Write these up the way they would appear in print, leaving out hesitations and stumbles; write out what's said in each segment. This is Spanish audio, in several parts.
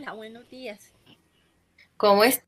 Hola, buenos días. ¿Cómo es?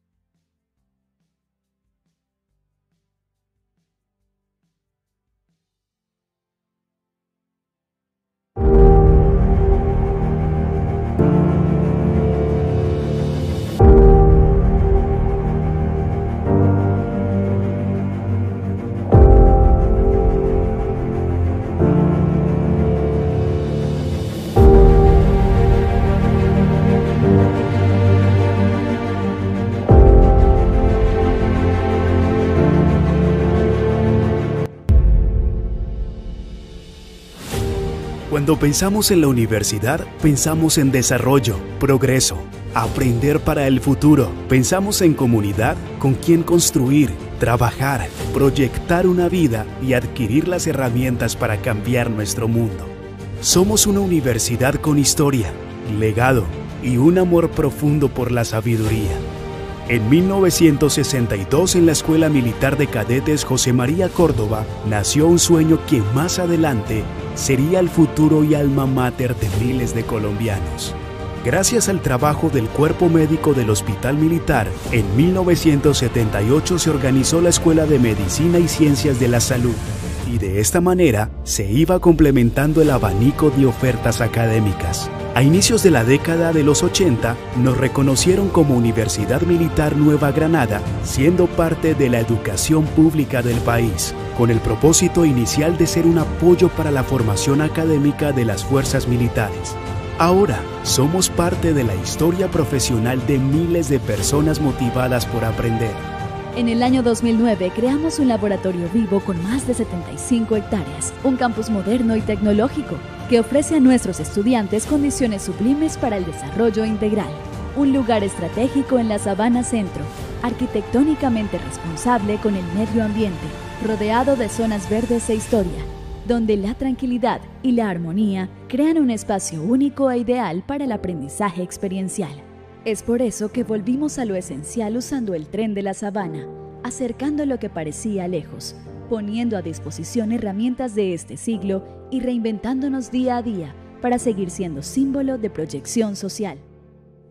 Cuando pensamos en la universidad, pensamos en desarrollo, progreso, aprender para el futuro. Pensamos en comunidad, con quien construir, trabajar, proyectar una vida y adquirir las herramientas para cambiar nuestro mundo. Somos una universidad con historia, legado y un amor profundo por la sabiduría. En 1962, en la Escuela Militar de Cadetes José María Córdoba, nació un sueño que más adelante sería el futuro y alma mater de miles de colombianos. Gracias al trabajo del Cuerpo Médico del Hospital Militar, en 1978 se organizó la Escuela de Medicina y Ciencias de la Salud, y de esta manera se iba complementando el abanico de ofertas académicas. A inicios de la década de los 80, nos reconocieron como Universidad Militar Nueva Granada, siendo parte de la educación pública del país, con el propósito inicial de ser un apoyo para la formación académica de las fuerzas militares. Ahora, somos parte de la historia profesional de miles de personas motivadas por aprender. En el año 2009 creamos un laboratorio vivo con más de 75 hectáreas, un campus moderno y tecnológico que ofrece a nuestros estudiantes condiciones sublimes para el desarrollo integral. Un lugar estratégico en la Sabana Centro, arquitectónicamente responsable con el medio ambiente, rodeado de zonas verdes e historia, donde la tranquilidad y la armonía crean un espacio único e ideal para el aprendizaje experiencial. Es por eso que volvimos a lo esencial usando el tren de la sabana, acercando lo que parecía lejos, poniendo a disposición herramientas de este siglo y reinventándonos día a día para seguir siendo símbolo de proyección social.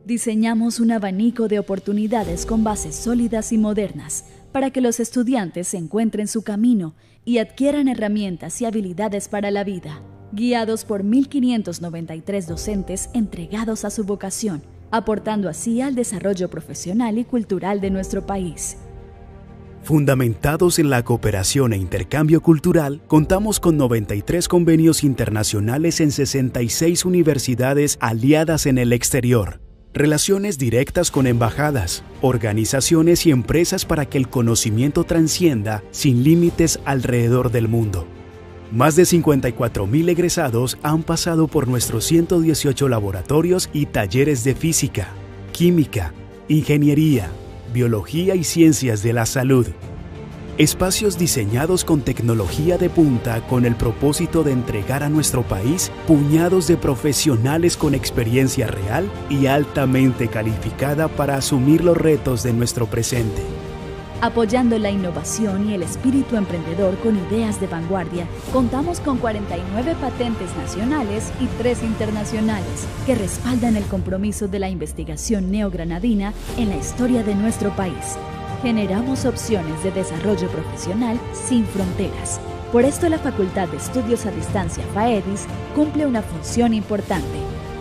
Diseñamos un abanico de oportunidades con bases sólidas y modernas para que los estudiantes encuentren su camino y adquieran herramientas y habilidades para la vida, guiados por 1.593 docentes entregados a su vocación, aportando así al desarrollo profesional y cultural de nuestro país. Fundamentados en la cooperación e intercambio cultural, contamos con 93 convenios internacionales en 66 universidades aliadas en el exterior, relaciones directas con embajadas, organizaciones y empresas para que el conocimiento trascienda sin límites alrededor del mundo. Más de 54.000 egresados han pasado por nuestros 118 laboratorios y talleres de física, química, ingeniería, biología y ciencias de la salud. Espacios diseñados con tecnología de punta con el propósito de entregar a nuestro país puñados de profesionales con experiencia real y altamente calificada para asumir los retos de nuestro presente. Apoyando la innovación y el espíritu emprendedor con ideas de vanguardia, contamos con 49 patentes nacionales y 3 internacionales que respaldan el compromiso de la investigación neogranadina en la historia de nuestro país. Generamos opciones de desarrollo profesional sin fronteras. Por esto la Facultad de Estudios a Distancia FAEDIS cumple una función importante,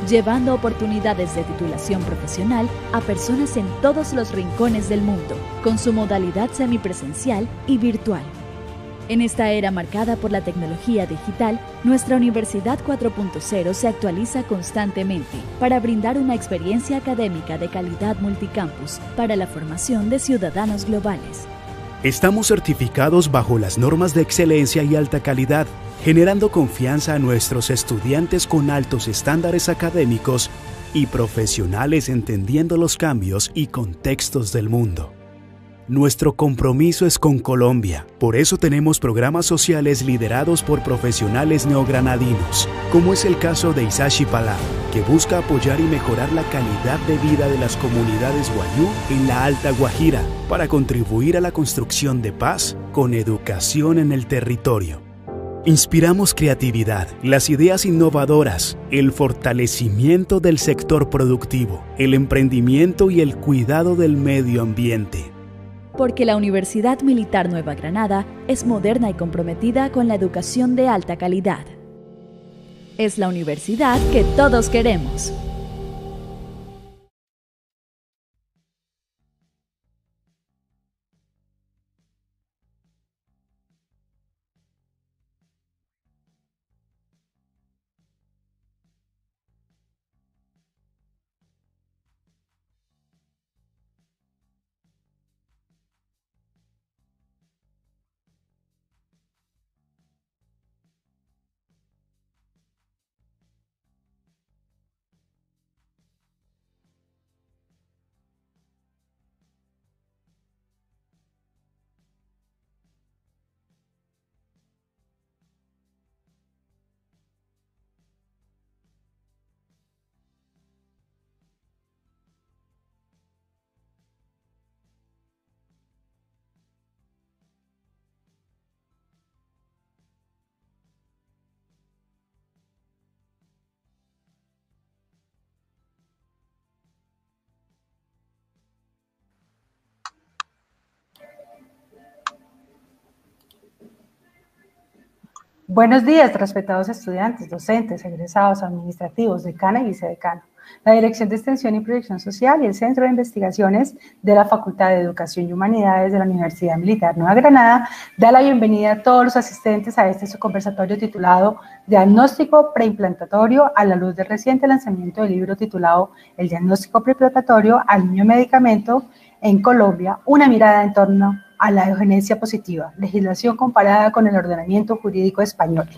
llevando oportunidades de titulación profesional a personas en todos los rincones del mundo, con su modalidad semipresencial y virtual. En esta era marcada por la tecnología digital, nuestra Universidad 4.0 se actualiza constantemente para brindar una experiencia académica de calidad multicampus para la formación de ciudadanos globales. Estamos certificados bajo las normas de excelencia y alta calidad, generando confianza a nuestros estudiantes con altos estándares académicos y profesionales entendiendo los cambios y contextos del mundo. Nuestro compromiso es con Colombia, por eso tenemos programas sociales liderados por profesionales neogranadinos, como es el caso de Isashi Palá, que busca apoyar y mejorar la calidad de vida de las comunidades wayú en la Alta Guajira, para contribuir a la construcción de paz con educación en el territorio. Inspiramos creatividad, las ideas innovadoras, el fortalecimiento del sector productivo, el emprendimiento y el cuidado del medio ambiente. Porque la Universidad Militar Nueva Granada es moderna y comprometida con la educación de alta calidad. Es la universidad que todos queremos. Buenos días, respetados estudiantes, docentes, egresados, administrativos, decana y vicedecano. La Dirección de Extensión y Proyección Social y el Centro de Investigaciones de la Facultad de Educación y Humanidades de la Universidad Militar Nueva Granada da la bienvenida a todos los asistentes a este su conversatorio titulado Diagnóstico Preimplantatorio a la luz del reciente lanzamiento del libro titulado El diagnóstico preimplantatorio al niño medicamento en Colombia, una mirada en torno a la eugenesia positiva, legislación comparada con el ordenamiento jurídico español.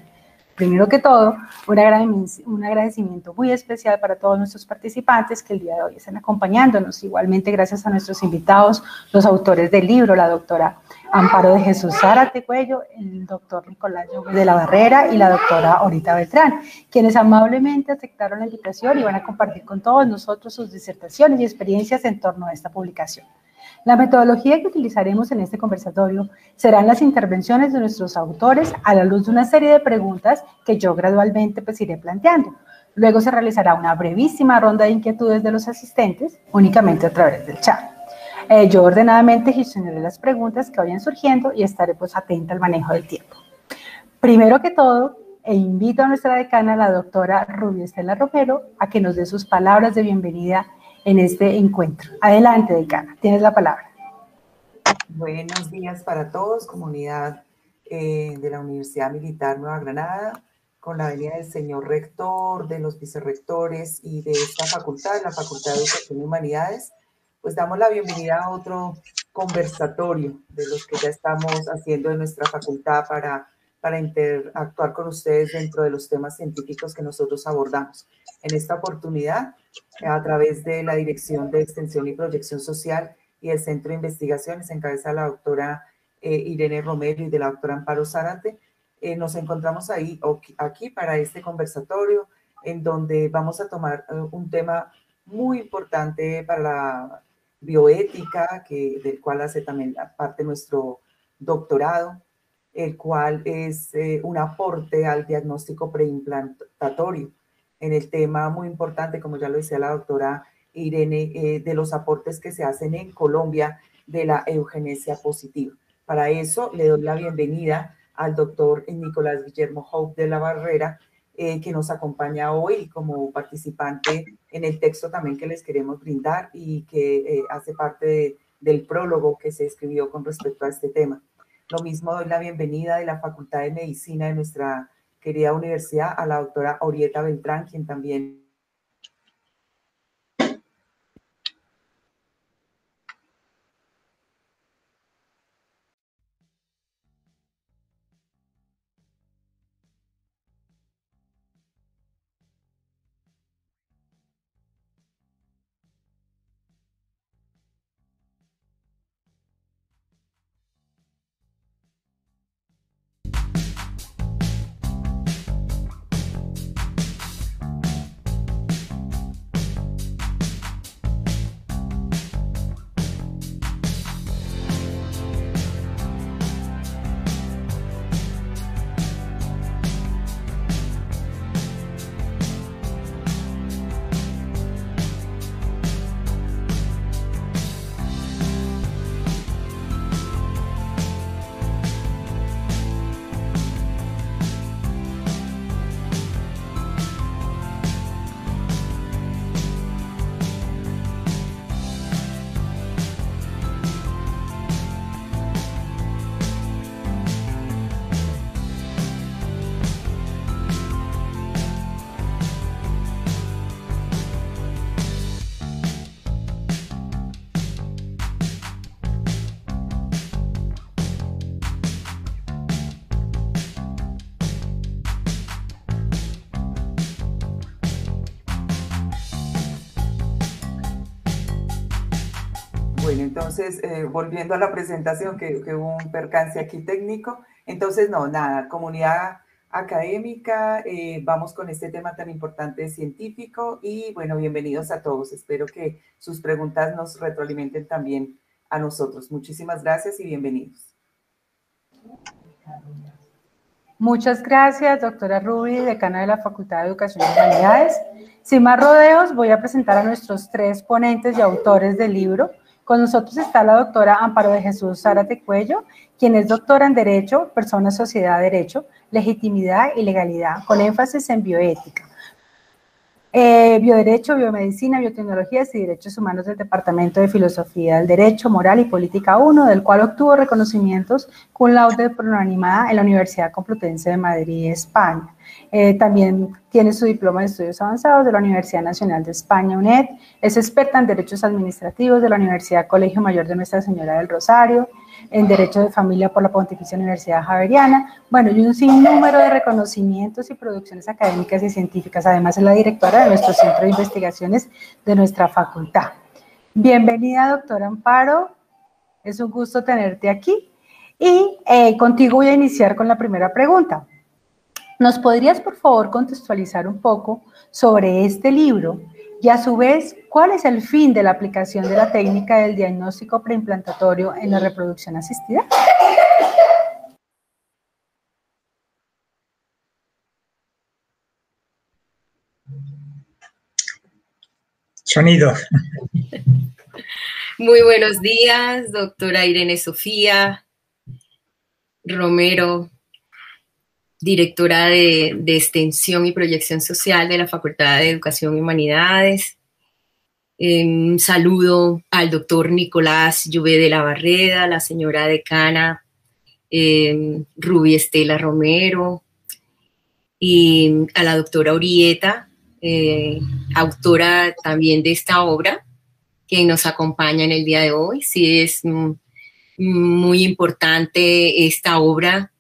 Primero que todo, un agradecimiento muy especial para todos nuestros participantes que el día de hoy están acompañándonos. Igualmente, gracias a nuestros invitados, los autores del libro, la doctora Amparo de Jesús Zárate Cuello, el doctor Nicolás de la Barrera y la doctora Orita Beltrán, quienes amablemente aceptaron la invitación y van a compartir con todos nosotros sus disertaciones y experiencias en torno a esta publicación. La metodología que utilizaremos en este conversatorio serán las intervenciones de nuestros autores a la luz de una serie de preguntas que yo gradualmente pues iré planteando. Luego se realizará una brevísima ronda de inquietudes de los asistentes, únicamente a través del chat. Yo ordenadamente gestionaré las preguntas que vayan surgiendo y estaré pues atenta al manejo del tiempo. Primero que todo, invito a nuestra decana, la doctora Rubia Estela Romero, a que nos dé sus palabras de bienvenida en este encuentro. Adelante, decana, tienes la palabra. Buenos días para todos, comunidad de la Universidad Militar Nueva Granada, con la venida del señor rector, de los vicerrectores y de esta facultad, la Facultad de Educación y Humanidades, pues damos la bienvenida a otro conversatorio de los que ya estamos haciendo en nuestra facultad para interactuar con ustedes dentro de los temas científicos que nosotros abordamos. En esta oportunidad, a través de la Dirección de Extensión y Proyección Social y el Centro de Investigaciones, en cabeza de la doctora Irene Romero y de la doctora Amparo Zárate, nos encontramos aquí para este conversatorio, en donde vamos a tomar un tema muy importante para la bioética, del cual hace también parte nuestro doctorado, el cual es un aporte al diagnóstico preimplantatorio, en el tema muy importante, como ya lo decía la doctora Irene, de los aportes que se hacen en Colombia de la eugenesia positiva. Para eso le doy la bienvenida al doctor Nicolás Guillermo Hope de la Barrera, que nos acompaña hoy como participante en el texto también que les queremos brindar y que hace parte del prólogo que se escribió con respecto a este tema. Lo mismo doy la bienvenida de la Facultad de Medicina de nuestra querida universidad a la doctora Orita Beltrán, quien también Bueno, entonces, volviendo a la presentación, que hubo un percance aquí técnico. Entonces, no, nada, comunidad académica, vamos con este tema tan importante científico y bueno, bienvenidos a todos. Espero que sus preguntas nos retroalimenten también a nosotros. Muchísimas gracias y bienvenidos. Muchas gracias, doctora Ruby, decana de la Facultad de Educación y Humanidades. Sin más rodeos, voy a presentar a nuestros 3 ponentes y autores del libro. Con nosotros está la doctora Amparo de Jesús Zárate Cuello, quien es doctora en Derecho, Persona, Sociedad, Derecho, Legitimidad y Legalidad, con énfasis en bioética. Bioderecho, biomedicina, biotecnologías y derechos humanos del Departamento de Filosofía del Derecho, Moral y Política 1, del cual obtuvo reconocimientos cum laude por unanimidad en la Universidad Complutense de Madrid, España. También tiene su diploma de estudios avanzados de la Universidad Nacional de España, UNED. Es experta en derechos administrativos de la Universidad Colegio Mayor de Nuestra Señora del Rosario, en Derecho de Familia por la Pontificia Universidad Javeriana, bueno, y un sinnúmero de reconocimientos y producciones académicas y científicas. Además, es la directora de nuestro Centro de Investigaciones de nuestra facultad. Bienvenida, doctora Amparo. Es un gusto tenerte aquí. Y contigo voy a iniciar con la primera pregunta. ¿Nos podrías, por favor, contextualizar un poco sobre este libro? Y a su vez, ¿cuál es el fin de la aplicación de la técnica del diagnóstico preimplantatorio en la reproducción asistida? Sonido. Muy buenos días, doctora Irene Sofía Romero, directora de Extensión y Proyección Social de la Facultad de Educación y Humanidades. Un saludo al doctor Nicolás Lluvé de la Barreda, la señora decana Ruby Estela Romero, y a la doctora Orieta, autora también de esta obra, que nos acompaña en el día de hoy. Sí, es muy importante esta obra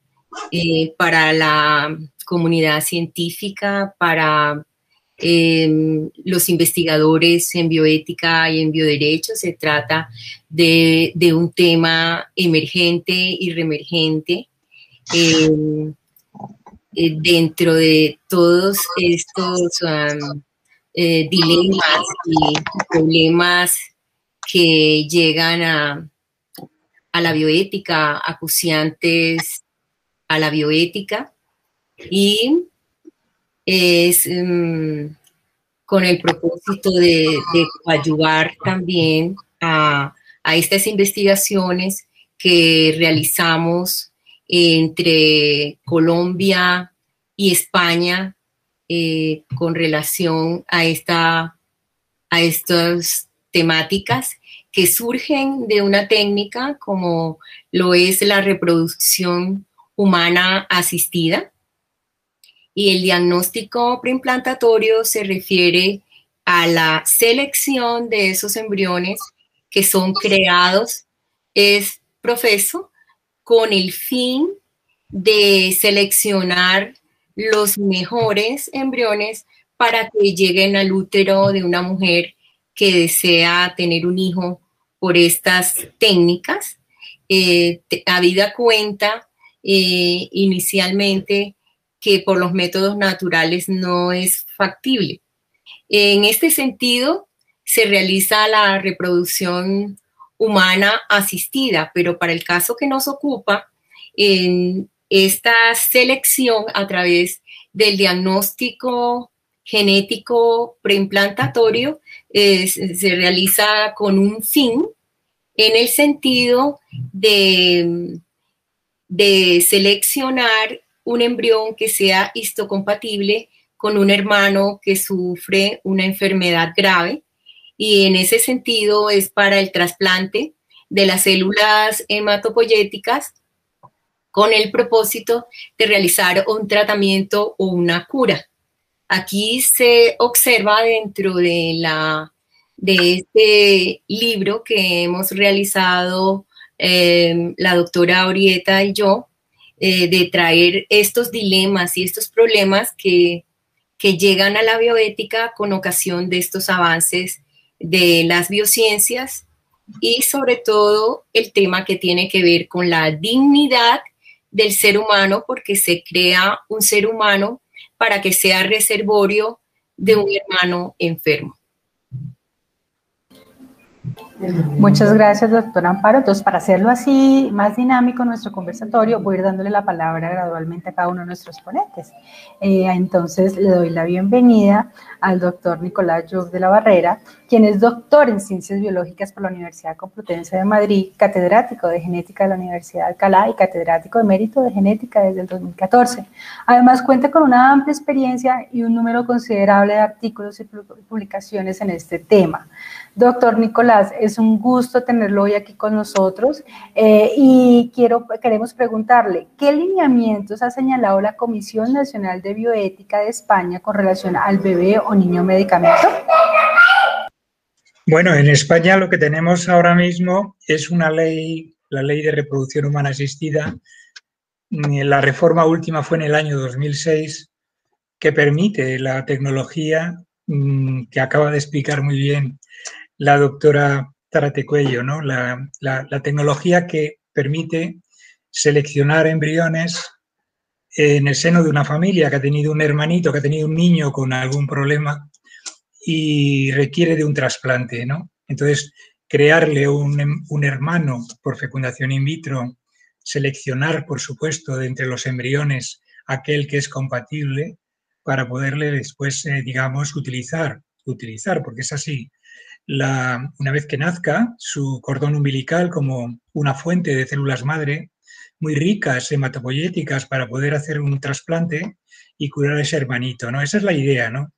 para la comunidad científica, para los investigadores en bioética y en bioderecho. Se trata de un tema emergente y reemergente dentro de todos estos dilemas y problemas que llegan a la bioética, acuciantes a la bioética, y es con el propósito de ayudar también a estas investigaciones que realizamos entre Colombia y España con relación a estas temáticas que surgen de una técnica como lo es la reproducción humana asistida. Y el diagnóstico preimplantatorio se refiere a la selección de esos embriones que son creados es profeso con el fin de seleccionar los mejores embriones para que lleguen al útero de una mujer que desea tener un hijo por estas técnicas. Habida cuenta inicialmente que por los métodos naturales no es factible. En este sentido, se realiza la reproducción humana asistida, pero para el caso que nos ocupa, en esta selección a través del diagnóstico genético preimplantatorio se realiza con un fin en el sentido de seleccionar un embrión que sea histocompatible con un hermano que sufre una enfermedad grave, y en ese sentido es para el trasplante de las células hematopoyéticas con el propósito de realizar un tratamiento o una cura. Aquí se observa dentro de este libro que hemos realizado la doctora Orieta y yo, de traer estos dilemas y estos problemas que llegan a la bioética con ocasión de estos avances de las biociencias y sobre todo el tema que tiene que ver con la dignidad del ser humano, porque se crea un ser humano para que sea reservorio de un hermano enfermo. Muchas gracias, doctora Amparo. Entonces, para hacerlo así, más dinámico nuestro conversatorio, voy a ir dándole la palabra gradualmente a cada uno de nuestros ponentes. Entonces, le doy la bienvenida al doctor Nicolás Job de la Barrera, quien es doctor en Ciencias Biológicas por la Universidad Complutense de Madrid, catedrático de Genética de la Universidad de Alcalá y catedrático de Mérito de Genética desde el 2014. Además, cuenta con una amplia experiencia y un número considerable de artículos y publicaciones en este tema. Doctor Nicolás, es un gusto tenerlo hoy aquí con nosotros y queremos preguntarle, ¿qué lineamientos ha señalado la Comisión Nacional de Bioética de España con relación al bebé o niño medicamento? Bueno, en España lo que tenemos ahora mismo es una ley, la Ley de Reproducción Humana Asistida. La reforma última fue en el año 2006, que permite la tecnología que acaba de explicar muy bien la doctora Zárate Cuello, ¿no? La tecnología que permite seleccionar embriones en el seno de una familia que ha tenido un hermanito, que ha tenido un niño con algún problema y requiere de un trasplante, ¿no? Entonces, crearle un hermano por fecundación in vitro, seleccionar, por supuesto, de entre los embriones aquel que es compatible para poderle después, digamos, utilizar, porque es así. Una vez que nazca, su cordón umbilical como una fuente de células madre muy ricas, hematopoyéticas, para poder hacer un trasplante y curar a ese hermanito, ¿no? Esa es la idea, ¿no?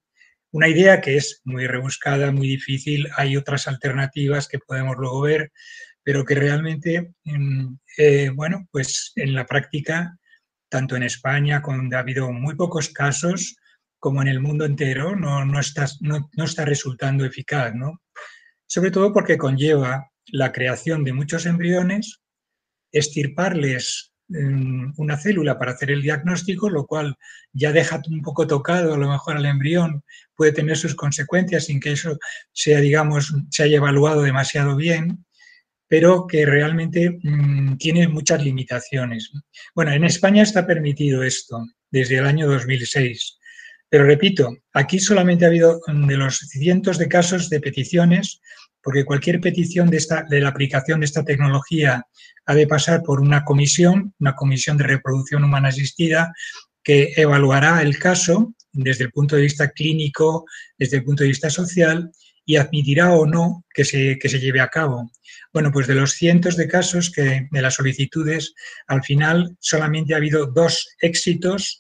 Una idea que es muy rebuscada, muy difícil. Hay otras alternativas que podemos luego ver, pero que realmente, bueno, pues en la práctica, tanto en España, donde ha habido muy pocos casos, como en el mundo entero, no está resultando eficaz, ¿no? Sobre todo porque conlleva la creación de muchos embriones, extirparles una célula para hacer el diagnóstico, lo cual ya deja un poco tocado a lo mejor al embrión, puede tener sus consecuencias sin que eso sea, digamos, se haya evaluado demasiado bien, pero que realmente tiene muchas limitaciones. Bueno, en España está permitido esto desde el año 2006, pero repito, aquí solamente ha habido de los cientos de casos de peticiones, porque cualquier petición de la aplicación de esta tecnología ha de pasar por una comisión de reproducción humana asistida, que evaluará el caso desde el punto de vista clínico, desde el punto de vista social, y admitirá o no que se lleve a cabo. Bueno, pues de los cientos de casos de las solicitudes, al final solamente ha habido 2 éxitos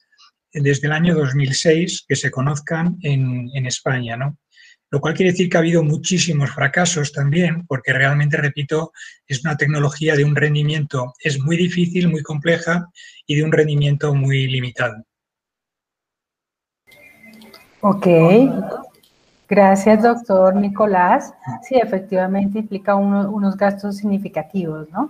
desde el año 2006 que se conozcan en España, ¿no? Lo cual quiere decir que ha habido muchísimos fracasos también, porque realmente, repito, es una tecnología de un rendimiento, es muy difícil, muy compleja y de un rendimiento muy limitado. Ok, gracias, doctor Nicolás. Sí, efectivamente implica unos gastos significativos, ¿no?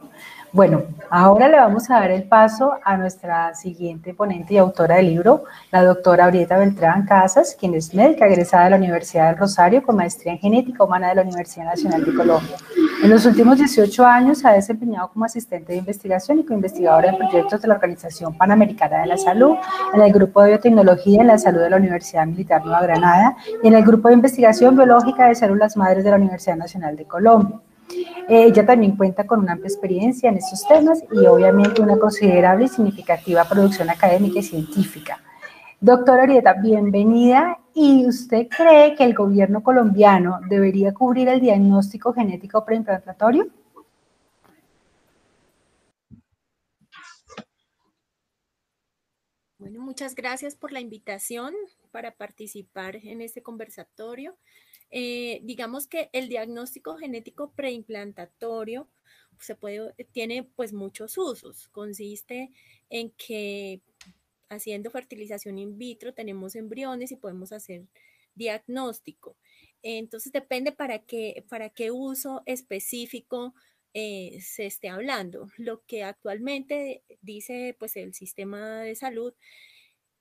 Bueno, ahora le vamos a dar el paso a nuestra siguiente ponente y autora del libro, la doctora Orieta Beltrán Casas, quien es médica egresada de la Universidad del Rosario con maestría en genética humana de la Universidad Nacional de Colombia. En los últimos 18 años se ha desempeñado como asistente de investigación y coinvestigadora en proyectos de la Organización Panamericana de la Salud, en el Grupo de Biotecnología en la Salud de la Universidad Militar Nueva Granada y en el Grupo de Investigación Biológica de Células Madres de la Universidad Nacional de Colombia. Ella también cuenta con una amplia experiencia en estos temas y obviamente una considerable y significativa producción académica y científica. Doctora Orieta, bienvenida. ¿Y usted cree que el gobierno colombiano debería cubrir el diagnóstico genético preimplantatorio? Bueno, muchas gracias por la invitación para participar en este conversatorio. Digamos que el diagnóstico genético preimplantatorio tiene pues muchos usos. Consiste en que haciendo fertilización in vitro tenemos embriones y podemos hacer diagnóstico. Entonces depende para qué uso específico se esté hablando. Lo que actualmente dice pues el sistema de salud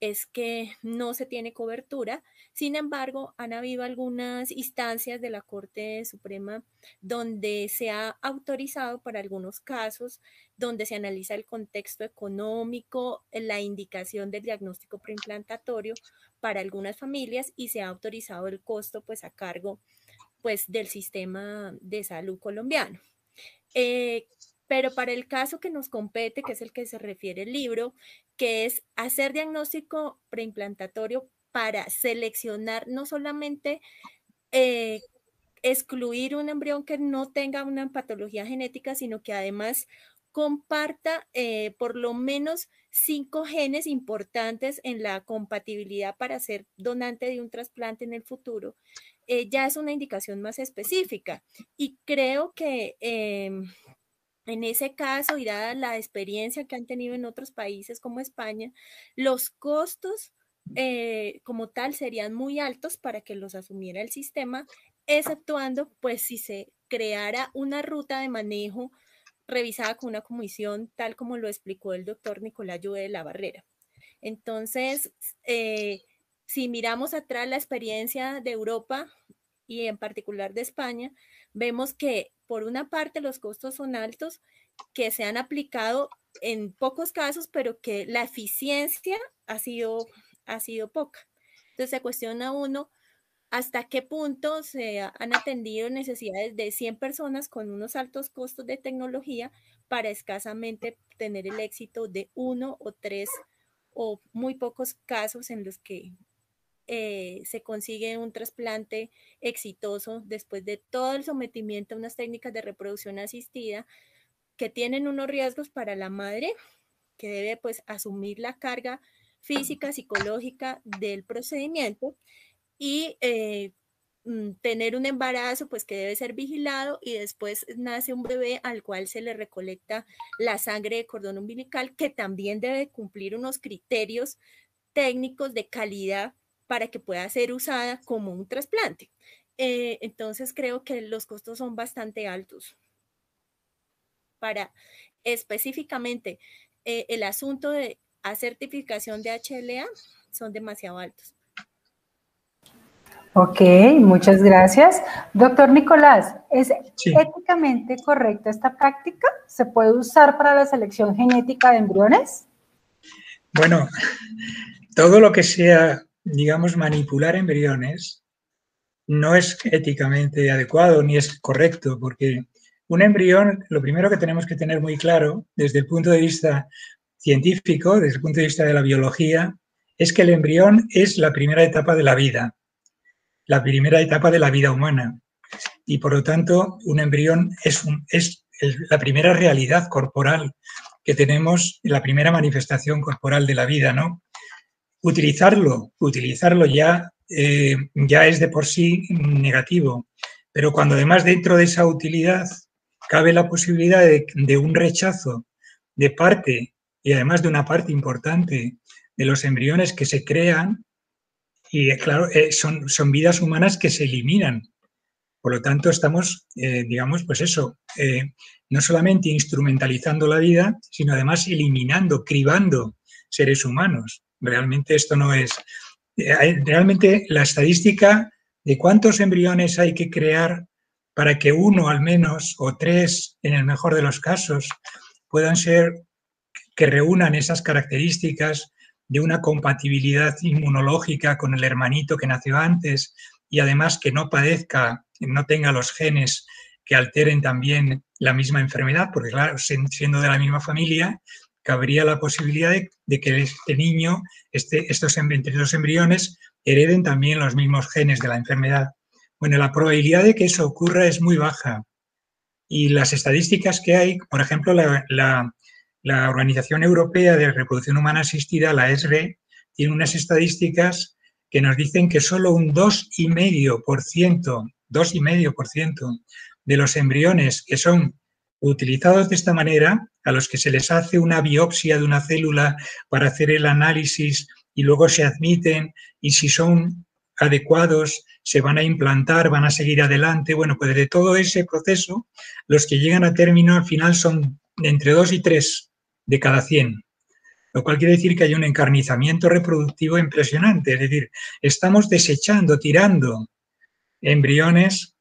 es que no se tiene cobertura. Sin embargo, han habido algunas instancias de la Corte Suprema donde se ha autorizado para algunos casos, donde se analiza el contexto económico, la indicación del diagnóstico preimplantatorio para algunas familias y se ha autorizado el costo pues a cargo pues del sistema de salud colombiano. Pero para el caso que nos compete, que es el que se refiere el libro, que es hacer diagnóstico preimplantatorio para seleccionar no solamente excluir un embrión que no tenga una patología genética, sino que además comparta por lo menos 5 genes importantes en la compatibilidad para ser donante de un trasplante en el futuro, ya es una indicación más específica. Y creo que en ese caso, y dada la experiencia que han tenido en otros países como España, los costos como tal serían muy altos para que los asumiera el sistema, exceptuando pues si se creara una ruta de manejo revisada con una comisión, tal como lo explicó el doctor Nicolás Lluve de la Barrera. Entonces, si miramos atrás la experiencia de Europa y en particular de España, vemos que por una parte los costos son altos, que se han aplicado en pocos casos, pero que la eficiencia ha sido poca. Entonces se cuestiona uno hasta qué punto se han atendido necesidades de 100 personas con unos altos costos de tecnología para escasamente tener el éxito de 1 o 3 o muy pocos casos en los que se consigue un trasplante exitoso después de todo el sometimiento a unas técnicas de reproducción asistida que tienen unos riesgos para la madre, que debe pues asumir la carga física, psicológica del procedimiento y tener un embarazo pues que debe ser vigilado, y después nace un bebé al cual se le recolecta la sangre de cordón umbilical, que también debe cumplir unos criterios técnicos de calidad para que pueda ser usada como un trasplante. Entonces creo que los costos son bastante altos. Para específicamente el asunto de certificación de HLA son demasiado altos. Ok, muchas gracias. Doctor Nicolás, ¿es éticamente correcta esta práctica? ¿Se puede usar para la selección genética de embriones? Bueno, todo lo que sea, digamos, manipular embriones no es éticamente adecuado ni es correcto, porque un embrión, lo primero que tenemos que tener muy claro desde el punto de vista científico, desde el punto de vista de la biología, es que el embrión es la primera etapa de la vida, la primera etapa de la vida humana. Y por lo tanto, un embrión es la primera realidad corporal que tenemos, la primera manifestación corporal de la vida, ¿no? Utilizarlo ya es de por sí negativo, pero cuando además dentro de esa utilidad cabe la posibilidad de un rechazo de parte, y además de una parte importante de los embriones que se crean, y claro, son vidas humanas que se eliminan. Por lo tanto, estamos, digamos, pues eso, no solamente instrumentalizando la vida, sino además eliminando, cribando seres humanos. Realmente esto no es... realmente la estadística de cuántos embriones hay que crear para que 1 al menos, o 3 en el mejor de los casos, puedan ser, que reúnan esas características de una compatibilidad inmunológica con el hermanito que nació antes y además que no padezca, no tenga los genes que alteren también la misma enfermedad, porque claro, siendo de la misma familia, cabría la posibilidad de que este niño, entre estos embriones, hereden también los mismos genes de la enfermedad. Bueno, la probabilidad de que eso ocurra es muy baja. Y las estadísticas que hay, por ejemplo, la Organización Europea de Reproducción Humana Asistida, la ESRE, tiene unas estadísticas que nos dicen que solo un 2,5% de los embriones que son utilizados de esta manera, a los que se les hace una biopsia de una célula para hacer el análisis y luego se admiten, y si son adecuados se van a implantar, van a seguir adelante. Bueno, pues de todo ese proceso, los que llegan a término al final son entre 2 y 3 de cada 100. lo cual quiere decir que hay un encarnizamiento reproductivo impresionante, es decir, estamos desechando, tirando embriones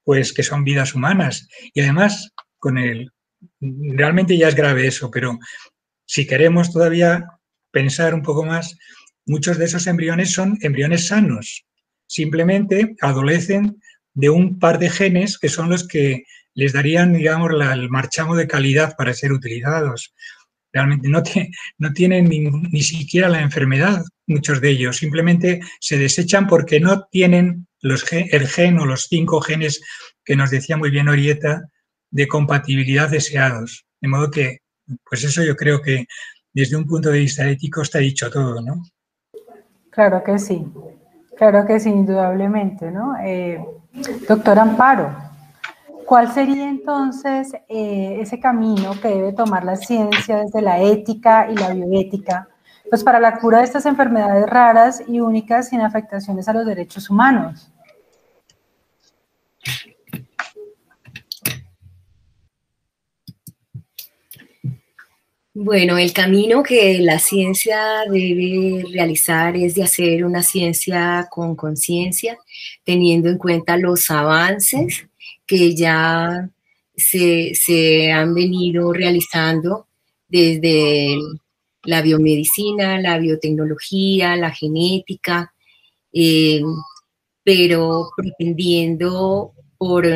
pues que son vidas humanas y además realmente ya es grave eso, pero si queremos todavía pensar un poco más, muchos de esos embriones son embriones sanos, simplemente adolecen de un par de genes que son los que les darían, digamos, el marchamo de calidad para ser utilizados. Realmente no tienen ni siquiera la enfermedad, muchos de ellos, simplemente se desechan porque no tienen el gen o los 5 genes que nos decía muy bien Orieta de compatibilidad deseados. De modo que, pues eso yo creo que desde un punto de vista ético está dicho todo, ¿no? Claro que sí, indudablemente, ¿no? Doctor Amparo, ¿cuál sería entonces ese camino que debe tomar la ciencia desde la ética y la bioética, pues para la cura de estas enfermedades raras y únicas sin afectaciones a los derechos humanos? Bueno, el camino que la ciencia debe realizar es de hacer una ciencia con conciencia, teniendo en cuenta los avances que ya se han venido realizando desde la biomedicina, la biotecnología, la genética, pero propendiendo por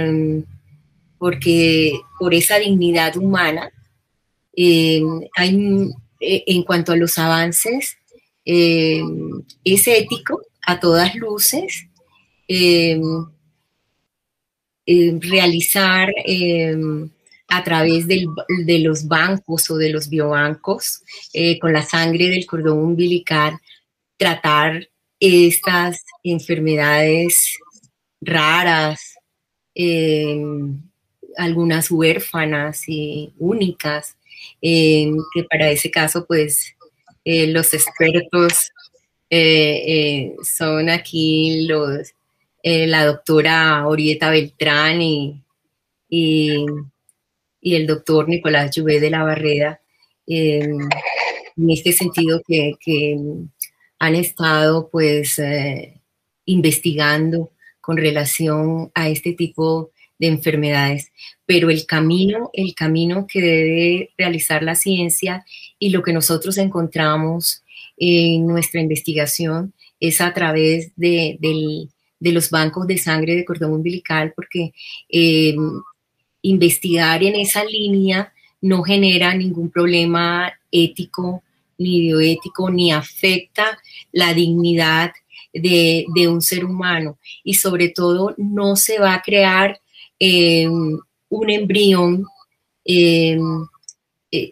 esa dignidad humana. En cuanto a los avances, es ético a todas luces realizar a través de los bancos o de los biobancos, con la sangre del cordón umbilical, tratar estas enfermedades raras, algunas huérfanas y únicas, que para ese caso, pues, los expertos son aquí la doctora Orieta Beltrán y el doctor Nicolás Lluvé de la Barrera, en este sentido que han estado, pues, investigando con relación a este tipo de enfermedades. Pero el camino que debe realizar la ciencia y lo que nosotros encontramos en nuestra investigación es a través de los bancos de sangre de cordón umbilical, porque investigar en esa línea no genera ningún problema ético ni bioético, ni afecta la dignidad de un ser humano, y sobre todo no se va a crear un embrión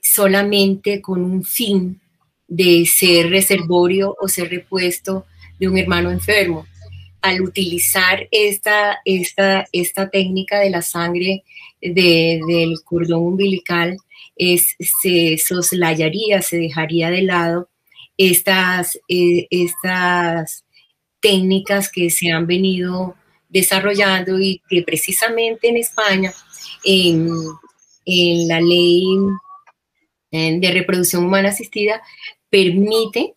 solamente con un fin de ser reservorio o ser repuesto de un hermano enfermo. Al utilizar esta técnica de la sangre del cordón umbilical, se soslayaría, se dejaría de lado estas técnicas que se han venido desarrollando y que precisamente en España, en la ley de reproducción humana asistida, permite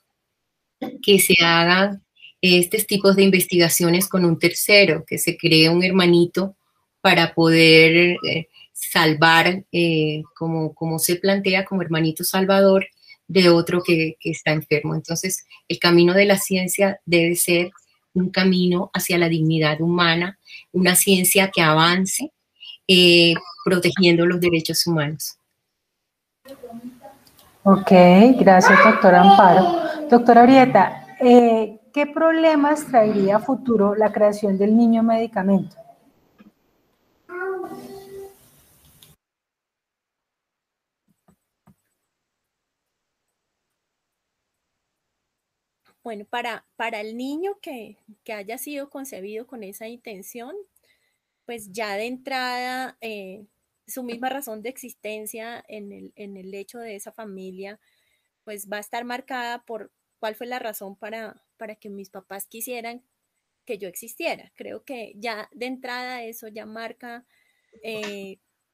que se hagan estos tipos de investigaciones con un tercero, que se cree un hermanito para poder salvar, como se plantea, como hermanito salvador de otro que está enfermo. Entonces, el camino de la ciencia debe ser un camino hacia la dignidad humana, una ciencia que avance protegiendo los derechos humanos. Ok, gracias, doctora Amparo. Doctora Orieta, ¿qué problemas traería a futuro la creación del niño medicamento? Bueno, para el niño que haya sido concebido con esa intención, pues ya de entrada, su misma razón de existencia en el hecho de esa familia, pues va a estar marcada por cuál fue la razón para que mis papás quisieran que yo existiera. Creo que ya de entrada eso ya marca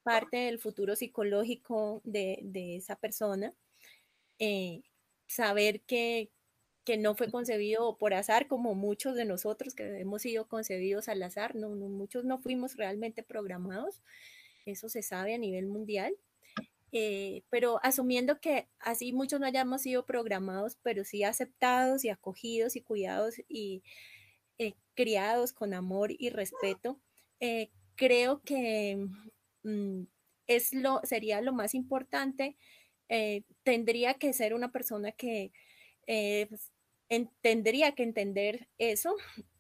parte del futuro psicológico de esa persona. saber que no fue concebido por azar, como muchos de nosotros que hemos sido concebidos al azar. Muchos no fuimos realmente programados, eso se sabe a nivel mundial. Pero asumiendo que así muchos no hayamos sido programados, pero sí aceptados y acogidos y cuidados y criados con amor y respeto, creo que sería lo más importante. Tendría que ser una persona que tendría que entender eso,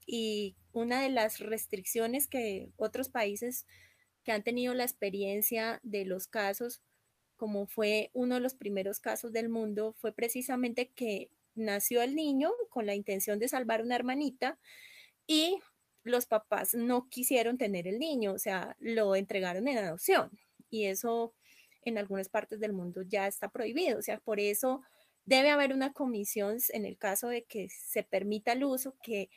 y una de las restricciones que otros países que han tenido la experiencia de los casos, como fue uno de los primeros casos del mundo, fue precisamente que nació el niño con la intención de salvar a una hermanita y los papás no quisieron tener el niño, o sea, lo entregaron en adopción, y eso en algunas partes del mundo ya está prohibido. O sea, por eso debe haber una comisión en el caso de que se permita el uso, que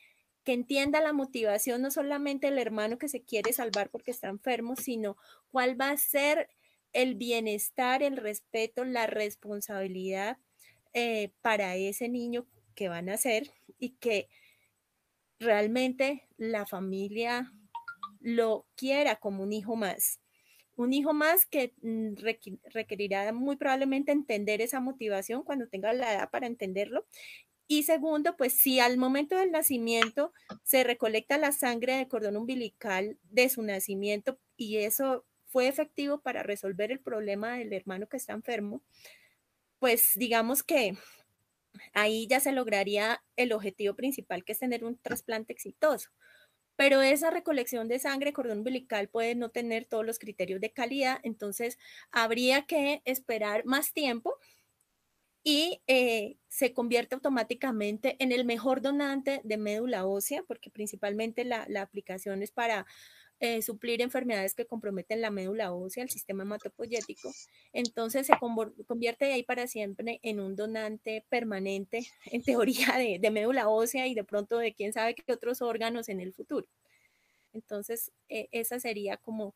entienda la motivación, no solamente el hermano que se quiere salvar porque está enfermo, sino cuál va a ser el bienestar, el respeto, la responsabilidad para ese niño que va a nacer, y que realmente la familia lo quiera como un hijo más. Un hijo más que requerirá muy probablemente entender esa motivación cuando tenga la edad para entenderlo. Y segundo, pues si al momento del nacimiento se recolecta la sangre del cordón umbilical de su nacimiento y eso fue efectivo para resolver el problema del hermano que está enfermo, pues digamos que ahí ya se lograría el objetivo principal, que es tener un trasplante exitoso. Pero esa recolección de sangre, cordón umbilical, puede no tener todos los criterios de calidad, entonces habría que esperar más tiempo y se convierte automáticamente en el mejor donante de médula ósea, porque principalmente la aplicación es para suplir enfermedades que comprometen la médula ósea, el sistema hematopoyético. Entonces se convierte de ahí para siempre en un donante permanente, en teoría, de médula ósea y de pronto de quién sabe qué otros órganos en el futuro. Entonces, esa sería como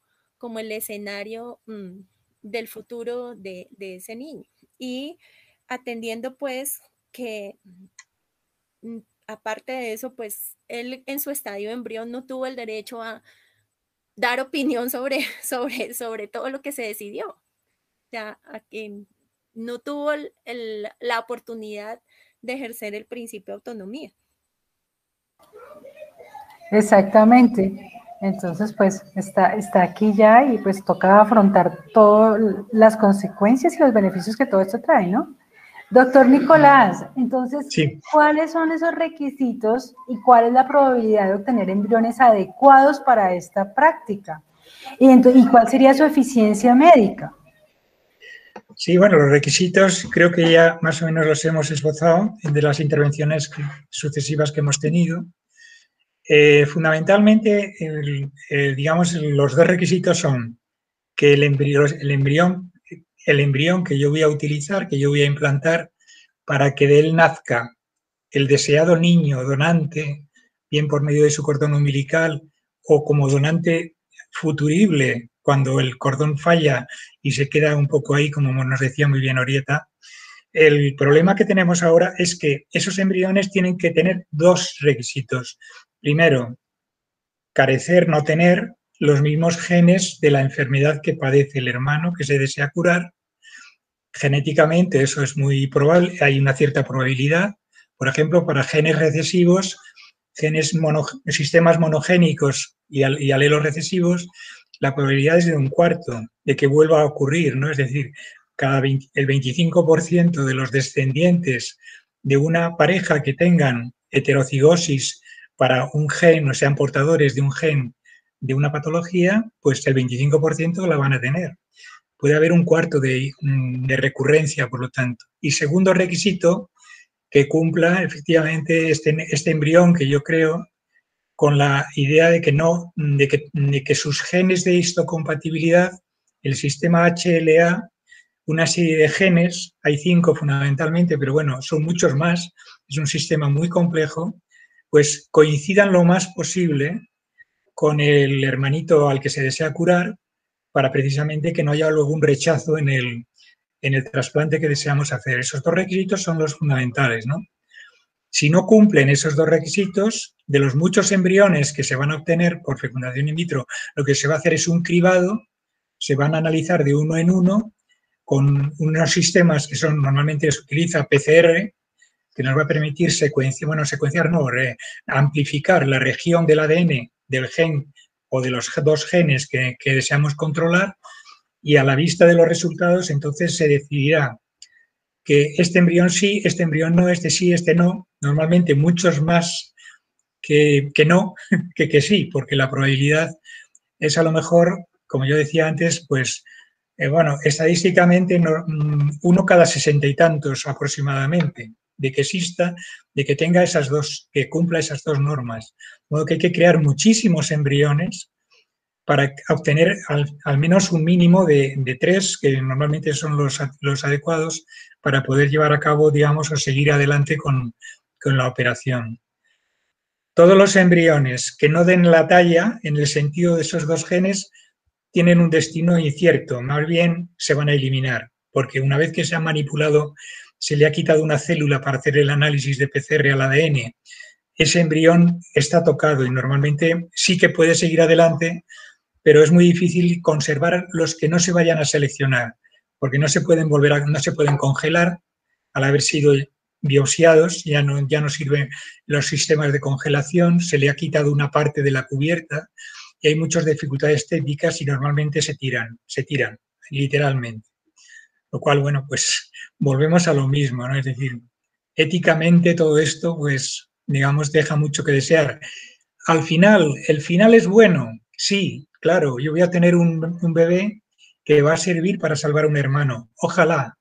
el escenario del futuro de ese niño. Y atendiendo pues que aparte de eso, pues él en su estadio de embrión no tuvo el derecho a dar opinión sobre todo lo que se decidió. O sea, no tuvo la oportunidad de ejercer el principio de autonomía. Exactamente. Entonces, pues está aquí ya y pues toca afrontar todas las consecuencias y los beneficios que todo esto trae, ¿no? Doctor Nicolás, entonces, sí, ¿cuáles son esos requisitos y cuál es la probabilidad de obtener embriones adecuados para esta práctica? ¿Y cuál sería su eficiencia médica? Sí, bueno, los requisitos creo que ya más o menos los hemos esbozado de las intervenciones sucesivas que hemos tenido. Fundamentalmente, digamos, los dos requisitos son que el embrión que yo voy a utilizar, que yo voy a implantar, para que de él nazca el deseado niño donante, bien por medio de su cordón umbilical o como donante futurible cuando el cordón falla y se queda un poco ahí, como nos decía muy bien Orieta. El problema que tenemos ahora es que esos embriones tienen que tener dos requisitos. Primero, carecer, no tener los mismos genes de la enfermedad que padece el hermano que se desea curar. Genéticamente eso es muy probable, hay una cierta probabilidad. Por ejemplo, para genes recesivos, sistemas monogénicos y alelos recesivos, la probabilidad es de 1/4 de que vuelva a ocurrir, ¿no? Es decir, el 25% de los descendientes de una pareja que tengan heterocigosis para un gen o sean portadores de un gen de una patología, pues el 25% la van a tener. Puede haber 1/4 de recurrencia, por lo tanto. Y segundo requisito, que cumpla efectivamente este embrión que yo creo, con la idea de que sus genes de histocompatibilidad, el sistema HLA, una serie de genes, hay 5 fundamentalmente, pero bueno, son muchos más, es un sistema muy complejo, pues coincidan lo más posible con el hermanito al que se desea curar, para precisamente que no haya luego un rechazo en en el trasplante que deseamos hacer. Esos dos requisitos son los fundamentales, ¿no? Si no cumplen esos dos requisitos, de los muchos embriones que se van a obtener por fecundación in vitro, lo que se va a hacer es un cribado, se van a analizar de uno en uno con unos sistemas que son, normalmente se utiliza PCR, que nos va a permitir amplificar la región del ADN del gen o de los dos genes que deseamos controlar, y a la vista de los resultados entonces se decidirá que este embrión sí, este embrión no, este sí, este no, normalmente muchos más que no, que sí, porque la probabilidad es a lo mejor, como yo decía antes, pues estadísticamente uno cada 60 y tantos aproximadamente, de que exista, de que tenga esas dos, que cumpla esas dos normas. De modo que hay que crear muchísimos embriones para obtener al menos un mínimo de 3, que normalmente son los adecuados para poder llevar a cabo, digamos, o seguir adelante con la operación. Todos los embriones que no den la talla en el sentido de esos dos genes tienen un destino incierto, más bien se van a eliminar, porque una vez que se ha manipulado, se le ha quitado una célula para hacer el análisis de PCR al ADN, ese embrión está tocado y normalmente sí que puede seguir adelante, pero es muy difícil conservar los que no se vayan a seleccionar, porque no se pueden no se pueden congelar al haber sido biopsiados, ya no sirven los sistemas de congelación, se le ha quitado una parte de la cubierta y hay muchas dificultades técnicas y normalmente se tiran, literalmente. Lo cual, bueno, pues volvemos a lo mismo, ¿no? Es decir, éticamente todo esto, pues, digamos, deja mucho que desear. Al final, ¿el final es bueno? Sí, claro, yo voy a tener un bebé que va a servir para salvar a un hermano. Ojalá,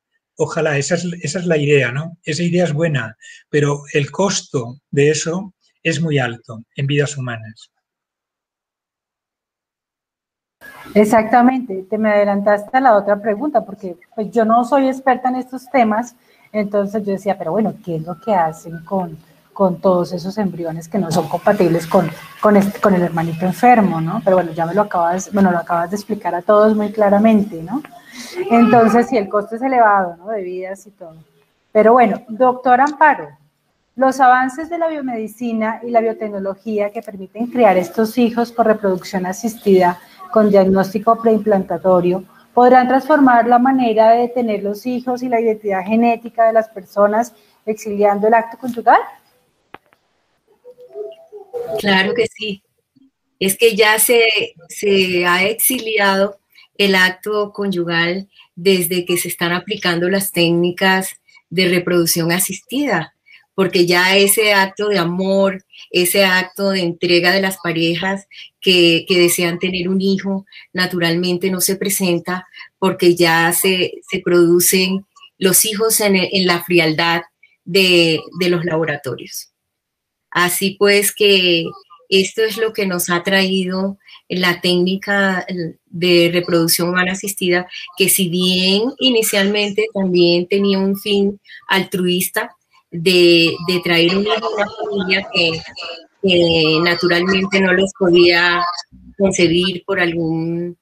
esa es la idea, ¿no? Esa idea es buena, pero el costo de eso es muy alto en vidas humanas. Exactamente, te me adelantaste a la otra pregunta, porque pues, yo no soy experta en estos temas, entonces yo decía, pero bueno, ¿qué es lo que hacen con todos esos embriones que no son compatibles con el hermanito enfermo, ¿no? Pero bueno, ya lo acabas de explicar a todos muy claramente, ¿no? Entonces, sí, el costo es elevado, ¿no? De vidas y todo. Pero bueno, doctor Amparo, los avances de la biomedicina y la biotecnología que permiten crear estos hijos por reproducción asistida con diagnóstico preimplantatorio, ¿podrán transformar la manera de tener los hijos y la identidad genética de las personas exiliando el acto conyugal? Claro que sí. Es que ya se ha exiliado el acto conyugal desde que se están aplicando las técnicas de reproducción asistida, porque ya ese acto de amor, ese acto de entrega de las parejas que desean tener un hijo, naturalmente no se presenta porque ya se producen los hijos en la frialdad de los laboratorios. Así pues que esto es lo que nos ha traído la técnica de reproducción humana asistida, que si bien inicialmente también tenía un fin altruista de traer un hijo a una familia que naturalmente no los podía concebir por alguna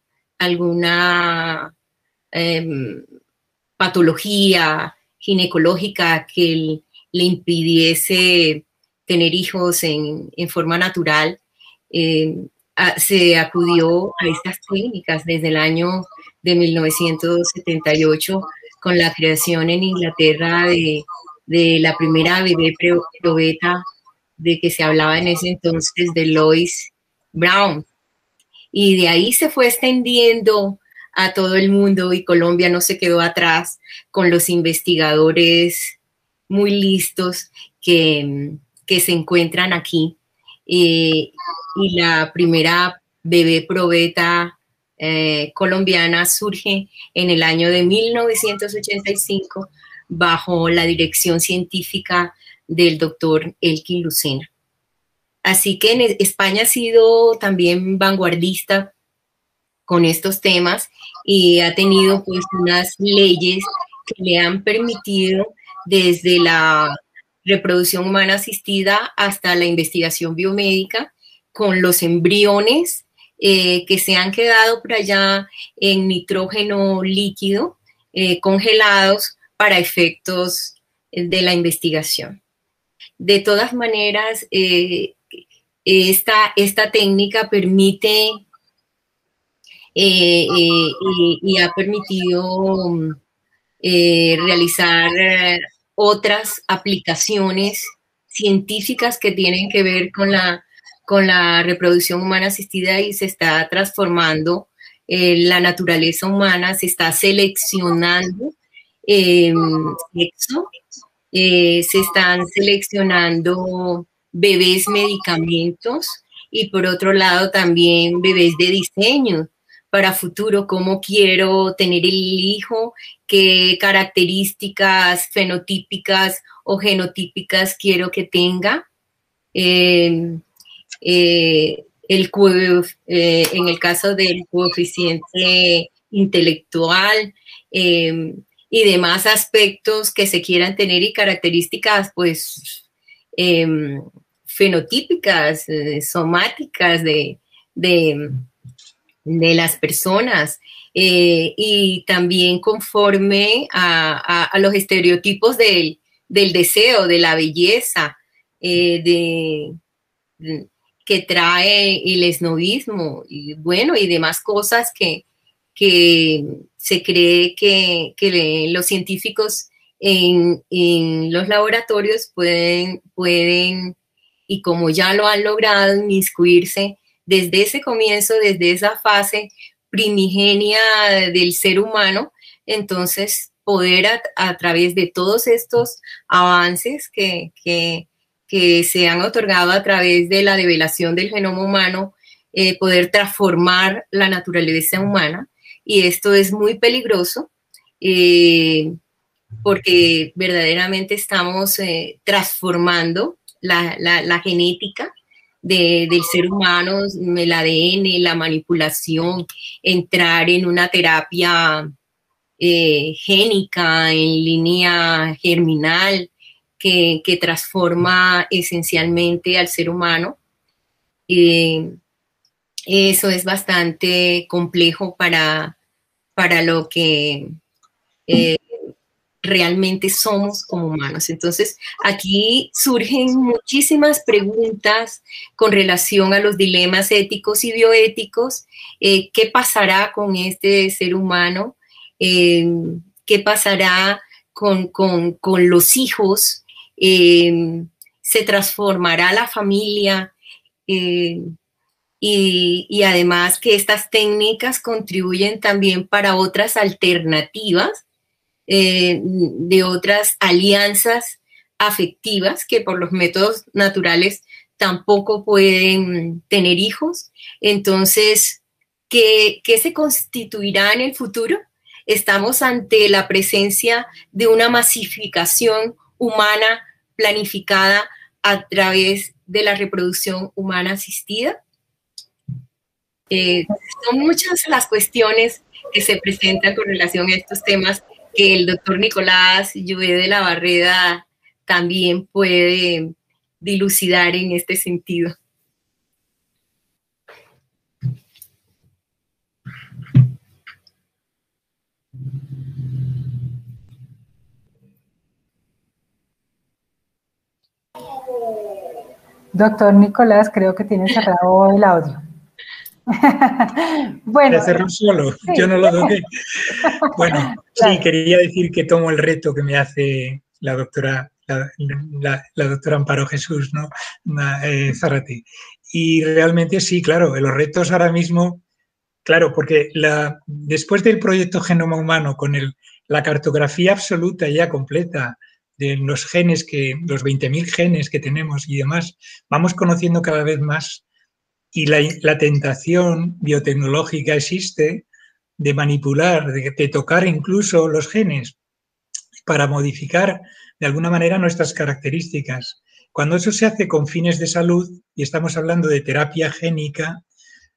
patología ginecológica que le impidiese tener hijos en forma natural, se acudió a estas técnicas desde el año de 1978 con la creación en Inglaterra de la primera bebé probeta de que se hablaba en ese entonces, de Lois Brown. Y de ahí se fue extendiendo a todo el mundo y Colombia no se quedó atrás con los investigadores muy listos que se encuentran aquí. Y la primera bebé probeta colombiana surge en el año de 1985 bajo la dirección científica del doctor Elkin Lucena. Así que en España ha sido también vanguardista con estos temas y ha tenido pues unas leyes que le han permitido desde la reproducción humana asistida hasta la investigación biomédica con los embriones que se han quedado por allá en nitrógeno líquido congelados para efectos de la investigación. De todas maneras, esta técnica permite y ha permitido realizar otras aplicaciones científicas que tienen que ver con la reproducción humana asistida, y se está transformando la naturaleza humana, se está seleccionando sexo, se están seleccionando bebés medicamentos y por otro lado también bebés de diseño para futuro, cómo quiero tener el hijo, qué características fenotípicas o genotípicas quiero que tenga. En el caso del coeficiente intelectual y demás aspectos que se quieran tener y características pues fenotípicas, somáticas de las personas y también conforme a los estereotipos del deseo, de la belleza, que trae el esnovismo y bueno, y demás cosas que se cree que los científicos en los laboratorios pueden, y como ya lo han logrado, inmiscuirse desde ese comienzo, desde esa fase primigenia del ser humano, entonces poder a través de todos estos avances que se han otorgado a través de la develación del genoma humano, poder transformar la naturaleza humana. Y esto es muy peligroso porque verdaderamente estamos transformando la genética del ser humano, el ADN, la manipulación, entrar en una terapia génica en línea germinal que transforma esencialmente al ser humano. Eso es bastante complejo para lo que realmente somos como humanos. Entonces, aquí surgen muchísimas preguntas con relación a los dilemas éticos y bioéticos. ¿Qué pasará con este ser humano? ¿Qué pasará con los hijos? ¿Se transformará la familia? Y además que estas técnicas contribuyen también para otras alternativas, de otras alianzas afectivas que por los métodos naturales tampoco pueden tener hijos. Entonces, ¿qué se constituirá en el futuro? Estamos ante la presencia de una masificación humana planificada a través de la reproducción humana asistida. Son muchas las cuestiones que se presentan con relación a estos temas que el doctor Nicolás Lluvé de la Barreda también puede dilucidar en este sentido. Doctor Nicolás, creo que tiene cerrado el audio. Bueno, hacerlo solo, sí. Yo no lo toqué. Bueno, claro. Sí, quería decir que tomo el reto que me hace la doctora Amparo Jesús, ¿no? Zárate. Y realmente sí, claro, los retos ahora mismo, claro, porque después del proyecto Genoma Humano, con la cartografía absoluta ya completa de los genes, los 20.000 genes que tenemos y demás, vamos conociendo cada vez más. Y la tentación biotecnológica existe de manipular, de tocar incluso los genes para modificar de alguna manera nuestras características. Cuando eso se hace con fines de salud, y estamos hablando de terapia génica,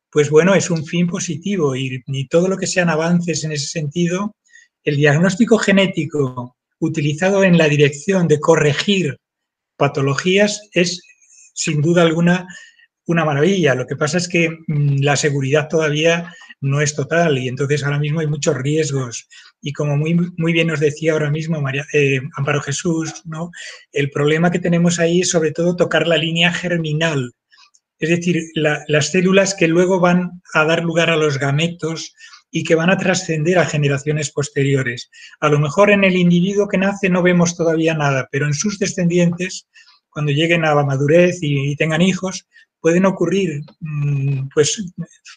pues bueno, es un fin positivo y todo lo que sean avances en ese sentido, el diagnóstico genético utilizado en la dirección de corregir patologías es sin duda alguna una maravilla. Lo que pasa es que la seguridad todavía no es total y entonces ahora mismo hay muchos riesgos. Y como muy bien nos decía ahora mismo Amparo Jesús, ¿no? El problema que tenemos ahí es sobre todo tocar la línea germinal, es decir, las células que luego van a dar lugar a los gametos y que van a trascender a generaciones posteriores. A lo mejor en el individuo que nace no vemos todavía nada, pero en sus descendientes, cuando lleguen a la madurez y tengan hijos, pueden ocurrir pues,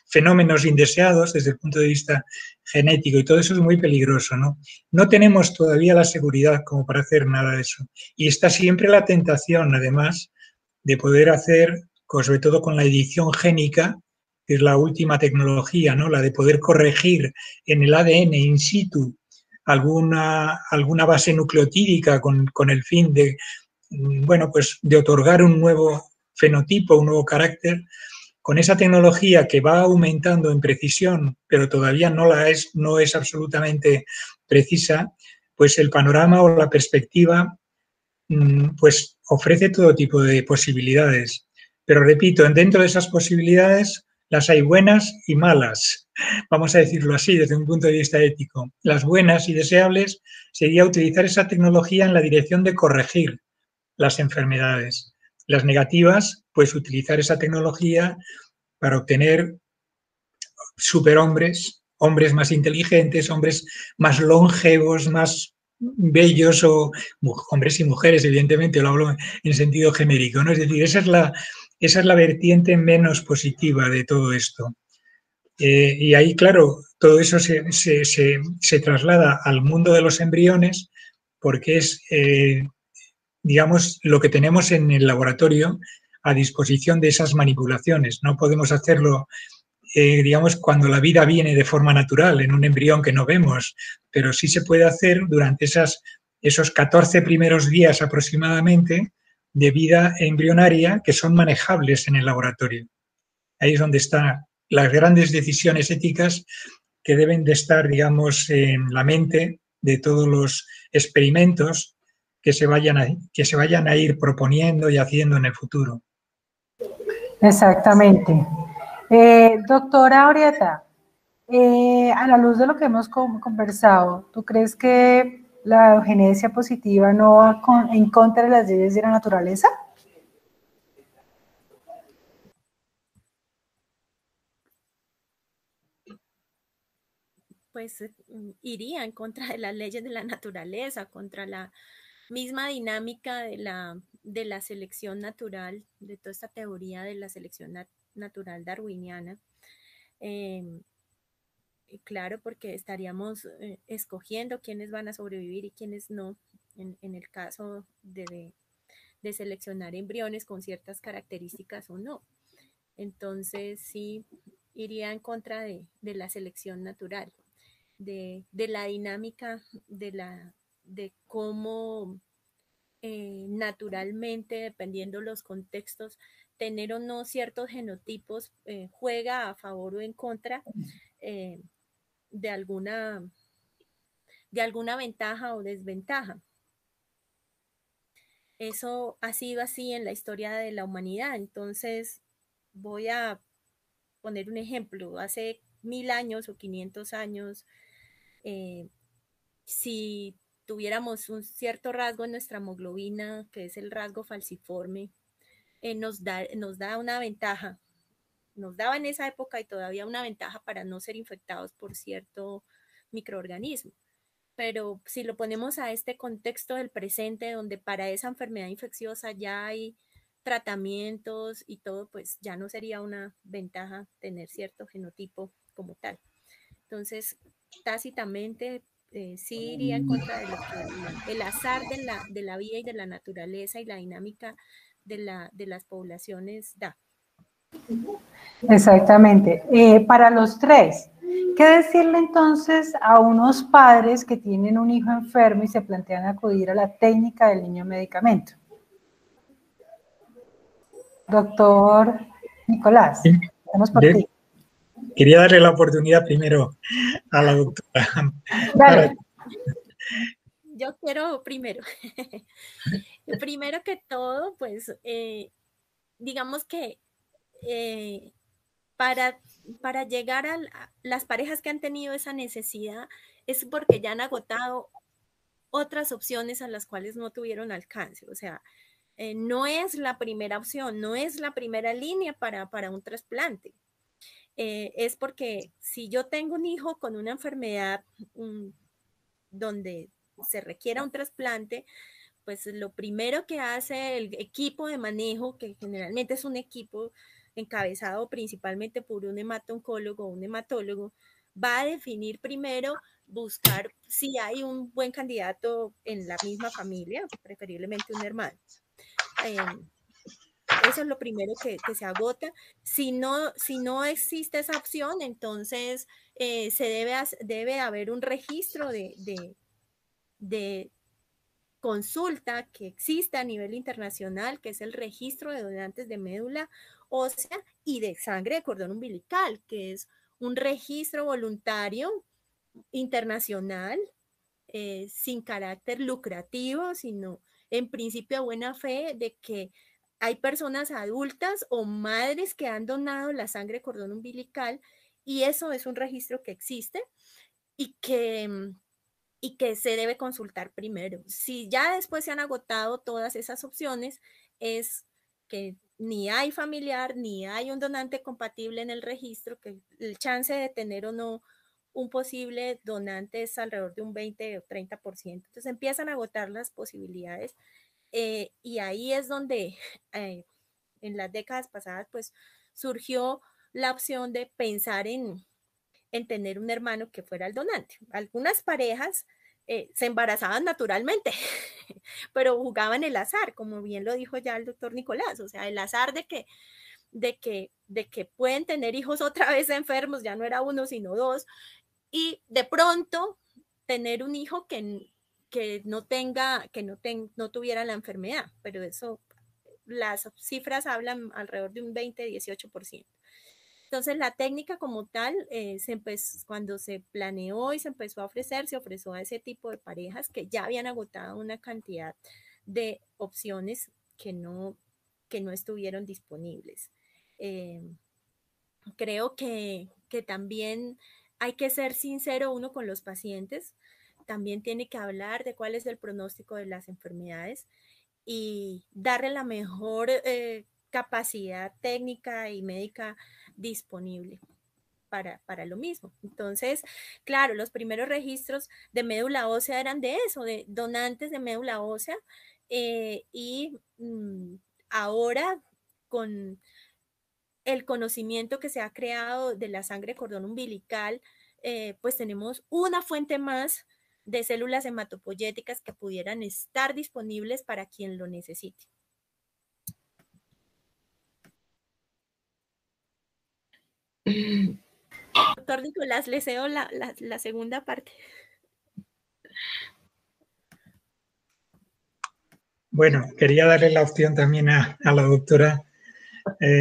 fenómenos indeseados desde el punto de vista genético y todo eso es muy peligroso, ¿no? No tenemos todavía la seguridad como para hacer nada de eso. Y está siempre la tentación, además, de poder hacer, sobre todo con la edición génica, que es la última tecnología, ¿no? La de poder corregir en el ADN in situ alguna base nucleotídica con el fin de, bueno, pues de otorgar un nuevo fenotipo, un nuevo carácter. Con esa tecnología que va aumentando en precisión, pero todavía no es absolutamente precisa, pues el panorama o la perspectiva pues ofrece todo tipo de posibilidades. Pero repito, dentro de esas posibilidades las hay buenas y malas, vamos a decirlo así desde un punto de vista ético. Las buenas y deseables sería utilizar esa tecnología en la dirección de corregir las enfermedades. Las negativas, pues utilizar esa tecnología para obtener superhombres, hombres más inteligentes, hombres más longevos, más bellos o hombres y mujeres, evidentemente, lo hablo en sentido genérico, ¿no? Es decir, esa es la vertiente menos positiva de todo esto. Y ahí, claro, todo eso se traslada al mundo de los embriones porque es, digamos, lo que tenemos en el laboratorio a disposición de esas manipulaciones. No podemos hacerlo digamos, cuando la vida viene de forma natural en un embrión que no vemos, pero sí se puede hacer durante esos 14 primeros días aproximadamente de vida embrionaria que son manejables en el laboratorio. Ahí es donde están las grandes decisiones éticas que deben de estar, digamos, en la mente de todos los experimentos que se vayan a ir proponiendo y haciendo en el futuro. Exactamente. Doctora Orieta, a la luz de lo que hemos conversado, ¿tú crees que la eugenesia positiva no va en contra de las leyes de la naturaleza? Pues iría en contra de las leyes de la naturaleza, contra la misma dinámica de la selección natural, de toda esta teoría de la selección natural darwiniana. Claro, porque estaríamos escogiendo quiénes van a sobrevivir y quiénes no, en el caso de seleccionar embriones con ciertas características o no. Entonces, sí, iría en contra de la selección natural, de la dinámica, de cómo naturalmente, dependiendo los contextos, tener o no ciertos genotipos juega a favor o en contra de alguna ventaja o desventaja. Eso ha sido así en la historia de la humanidad. Entonces, voy a poner un ejemplo. Hace 1000 años o 500 años, si tuviéramos un cierto rasgo en nuestra hemoglobina, que es el rasgo falciforme, nos da una ventaja. Nos daba en esa época y todavía una ventaja para no ser infectados por cierto microorganismo. Pero si lo ponemos a este contexto del presente, donde para esa enfermedad infecciosa ya hay tratamientos y todo, pues ya no sería una ventaja tener cierto genotipo como tal. Entonces, tácitamente, sí iría en contra de lo que el azar de la vida y de la naturaleza y la dinámica de las poblaciones da. Exactamente. Para los tres, ¿qué decirle entonces a unos padres que tienen un hijo enfermo y se plantean acudir a la técnica del niño medicamento? Doctor Nicolás, vamos por ti. Quería darle la oportunidad primero a la doctora. Dale. Yo quiero primero. Primero que todo, pues, digamos que para llegar a las parejas que han tenido esa necesidad es porque ya han agotado otras opciones a las cuales no tuvieron alcance. O sea, no es la primera opción, no es la primera línea para un trasplante. Es porque si yo tengo un hijo con una enfermedad donde se requiera un trasplante, pues lo primero que hace el equipo de manejo, que generalmente es un equipo encabezado principalmente por un hemato-oncólogo o un hematólogo, va a definir primero, buscar si hay un buen candidato en la misma familia, preferiblemente un hermano. Eso es lo primero que se agota. Si no existe esa opción, entonces debe haber un registro de consulta que exista a nivel internacional, que es el registro de donantes de médula ósea y de sangre de cordón umbilical, que es un registro voluntario internacional sin carácter lucrativo, sino en principio de buena fe de que hay personas adultas o madres que han donado la sangre de cordón umbilical, y eso es un registro que existe y que se debe consultar primero. Si ya después se han agotado todas esas opciones, es que ni hay familiar, ni hay un donante compatible en el registro, que el chance de tener o no un posible donante es alrededor de un 20 o 30%. Entonces empiezan a agotar las posibilidades y ahí es donde en las décadas pasadas pues surgió la opción de pensar en tener un hermano que fuera el donante. Algunas parejas se embarazaban naturalmente, pero jugaban el azar, como bien lo dijo ya el doctor Nicolás, o sea, el azar de que pueden tener hijos otra vez enfermos, ya no era uno, sino dos, y de pronto tener un hijo que no tuviera la enfermedad, pero eso, las cifras hablan alrededor de un 20-18%. Entonces, la técnica como tal, cuando se planeó y se empezó a ofrecer, se ofreció a ese tipo de parejas que ya habían agotado una cantidad de opciones que no estuvieron disponibles. Creo que también hay que ser sincero uno con los pacientes, también tiene que hablar de cuál es el pronóstico de las enfermedades y darle la mejor capacidad técnica y médica disponible para lo mismo. Entonces, claro, los primeros registros de médula ósea eran de eso, de donantes de médula ósea, y ahora con el conocimiento que se ha creado de la sangre de cordón umbilical, pues tenemos una fuente más de células hematopoyéticas que pudieran estar disponibles para quien lo necesite. Doctor Nicolás, le cedo la segunda parte. Bueno, quería darle la opción también a la doctora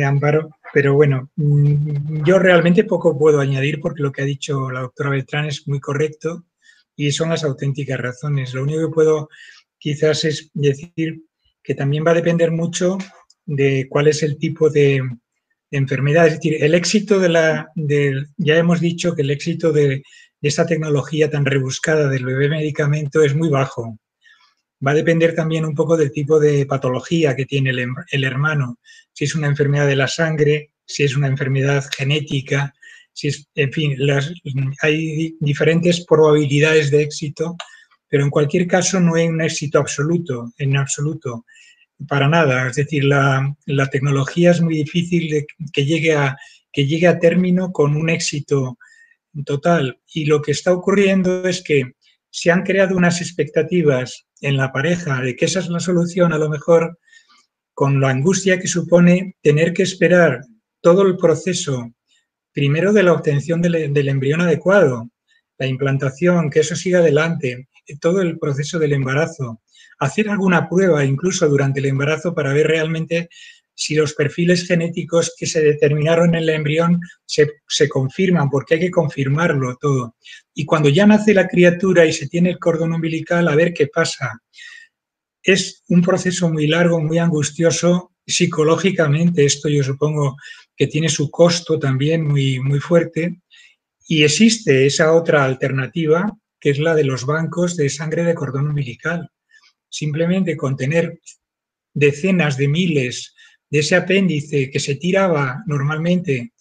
Amparo, pero bueno, yo realmente poco puedo añadir porque lo que ha dicho la doctora Beltrán es muy correcto y son las auténticas razones. Lo único que puedo quizás es decir que también va a depender mucho de cuál es el tipo de enfermedad. Es decir, el éxito ya hemos dicho que el éxito de esta tecnología tan rebuscada del bebé medicamento es muy bajo. Va a depender también un poco del tipo de patología que tiene el hermano, si es una enfermedad de la sangre, si es una enfermedad genética, en fin, hay diferentes probabilidades de éxito, pero en cualquier caso no hay un éxito absoluto, en absoluto, para nada. Es decir, la tecnología es muy difícil que llegue a término con un éxito total. Y lo que está ocurriendo es que se han creado unas expectativas en la pareja de que esa es la solución, a lo mejor con la angustia que supone tener que esperar todo el proceso, primero de la obtención del embrión adecuado, la implantación, que eso siga adelante, todo el proceso del embarazo, hacer alguna prueba incluso durante el embarazo para ver realmente si los perfiles genéticos que se determinaron en el embrión se confirman, porque hay que confirmarlo todo. Y cuando ya nace la criatura y se tiene el cordón umbilical, a ver qué pasa. Es un proceso muy largo, muy angustioso psicológicamente. Esto yo supongo que tiene su costo también muy, muy fuerte. Y existe esa otra alternativa, que es la de los bancos de sangre de cordón umbilical. Simplemente con tener decenas de miles de ese apéndice que se tiraba normalmente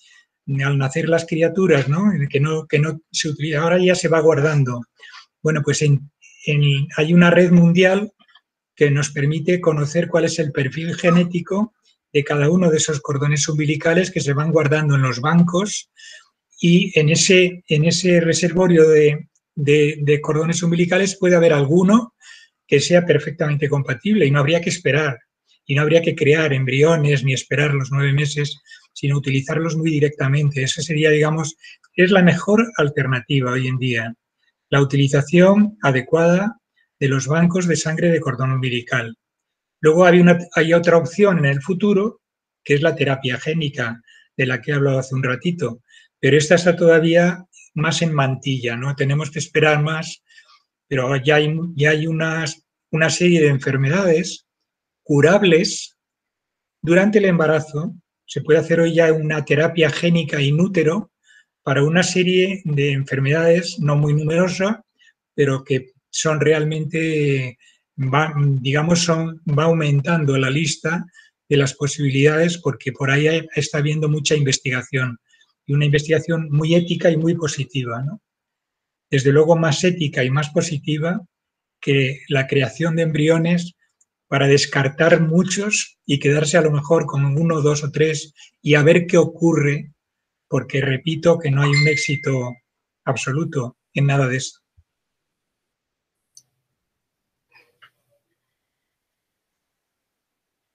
al nacer las criaturas, ¿no? Que no se utiliza, ahora ya se va guardando. Bueno, pues hay una red mundial que nos permite conocer cuál es el perfil genético de cada uno de esos cordones umbilicales que se van guardando en los bancos, y en ese reservorio de cordones umbilicales puede haber alguno que sea perfectamente compatible y no habría que esperar, y no habría que crear embriones ni esperar los 9 meses, sino utilizarlos muy directamente. Esa sería, digamos, es la mejor alternativa hoy en día, la utilización adecuada de los bancos de sangre de cordón umbilical. Luego hay otra opción en el futuro, que es la terapia génica, de la que he hablado hace un ratito, pero esta está todavía más en mantilla, ¿no? Tenemos que esperar más, pero ya hay una serie de enfermedades curables durante el embarazo. Se puede hacer hoy ya una terapia génica in útero para una serie de enfermedades no muy numerosas, pero que son realmente, va aumentando la lista de las posibilidades, porque por ahí está habiendo mucha investigación, y una investigación muy ética y muy positiva, ¿no? Desde luego más ética y más positiva que la creación de embriones para descartar muchos y quedarse a lo mejor con 1, 2 o 3 y a ver qué ocurre, porque repito que no hay un éxito absoluto en nada de esto.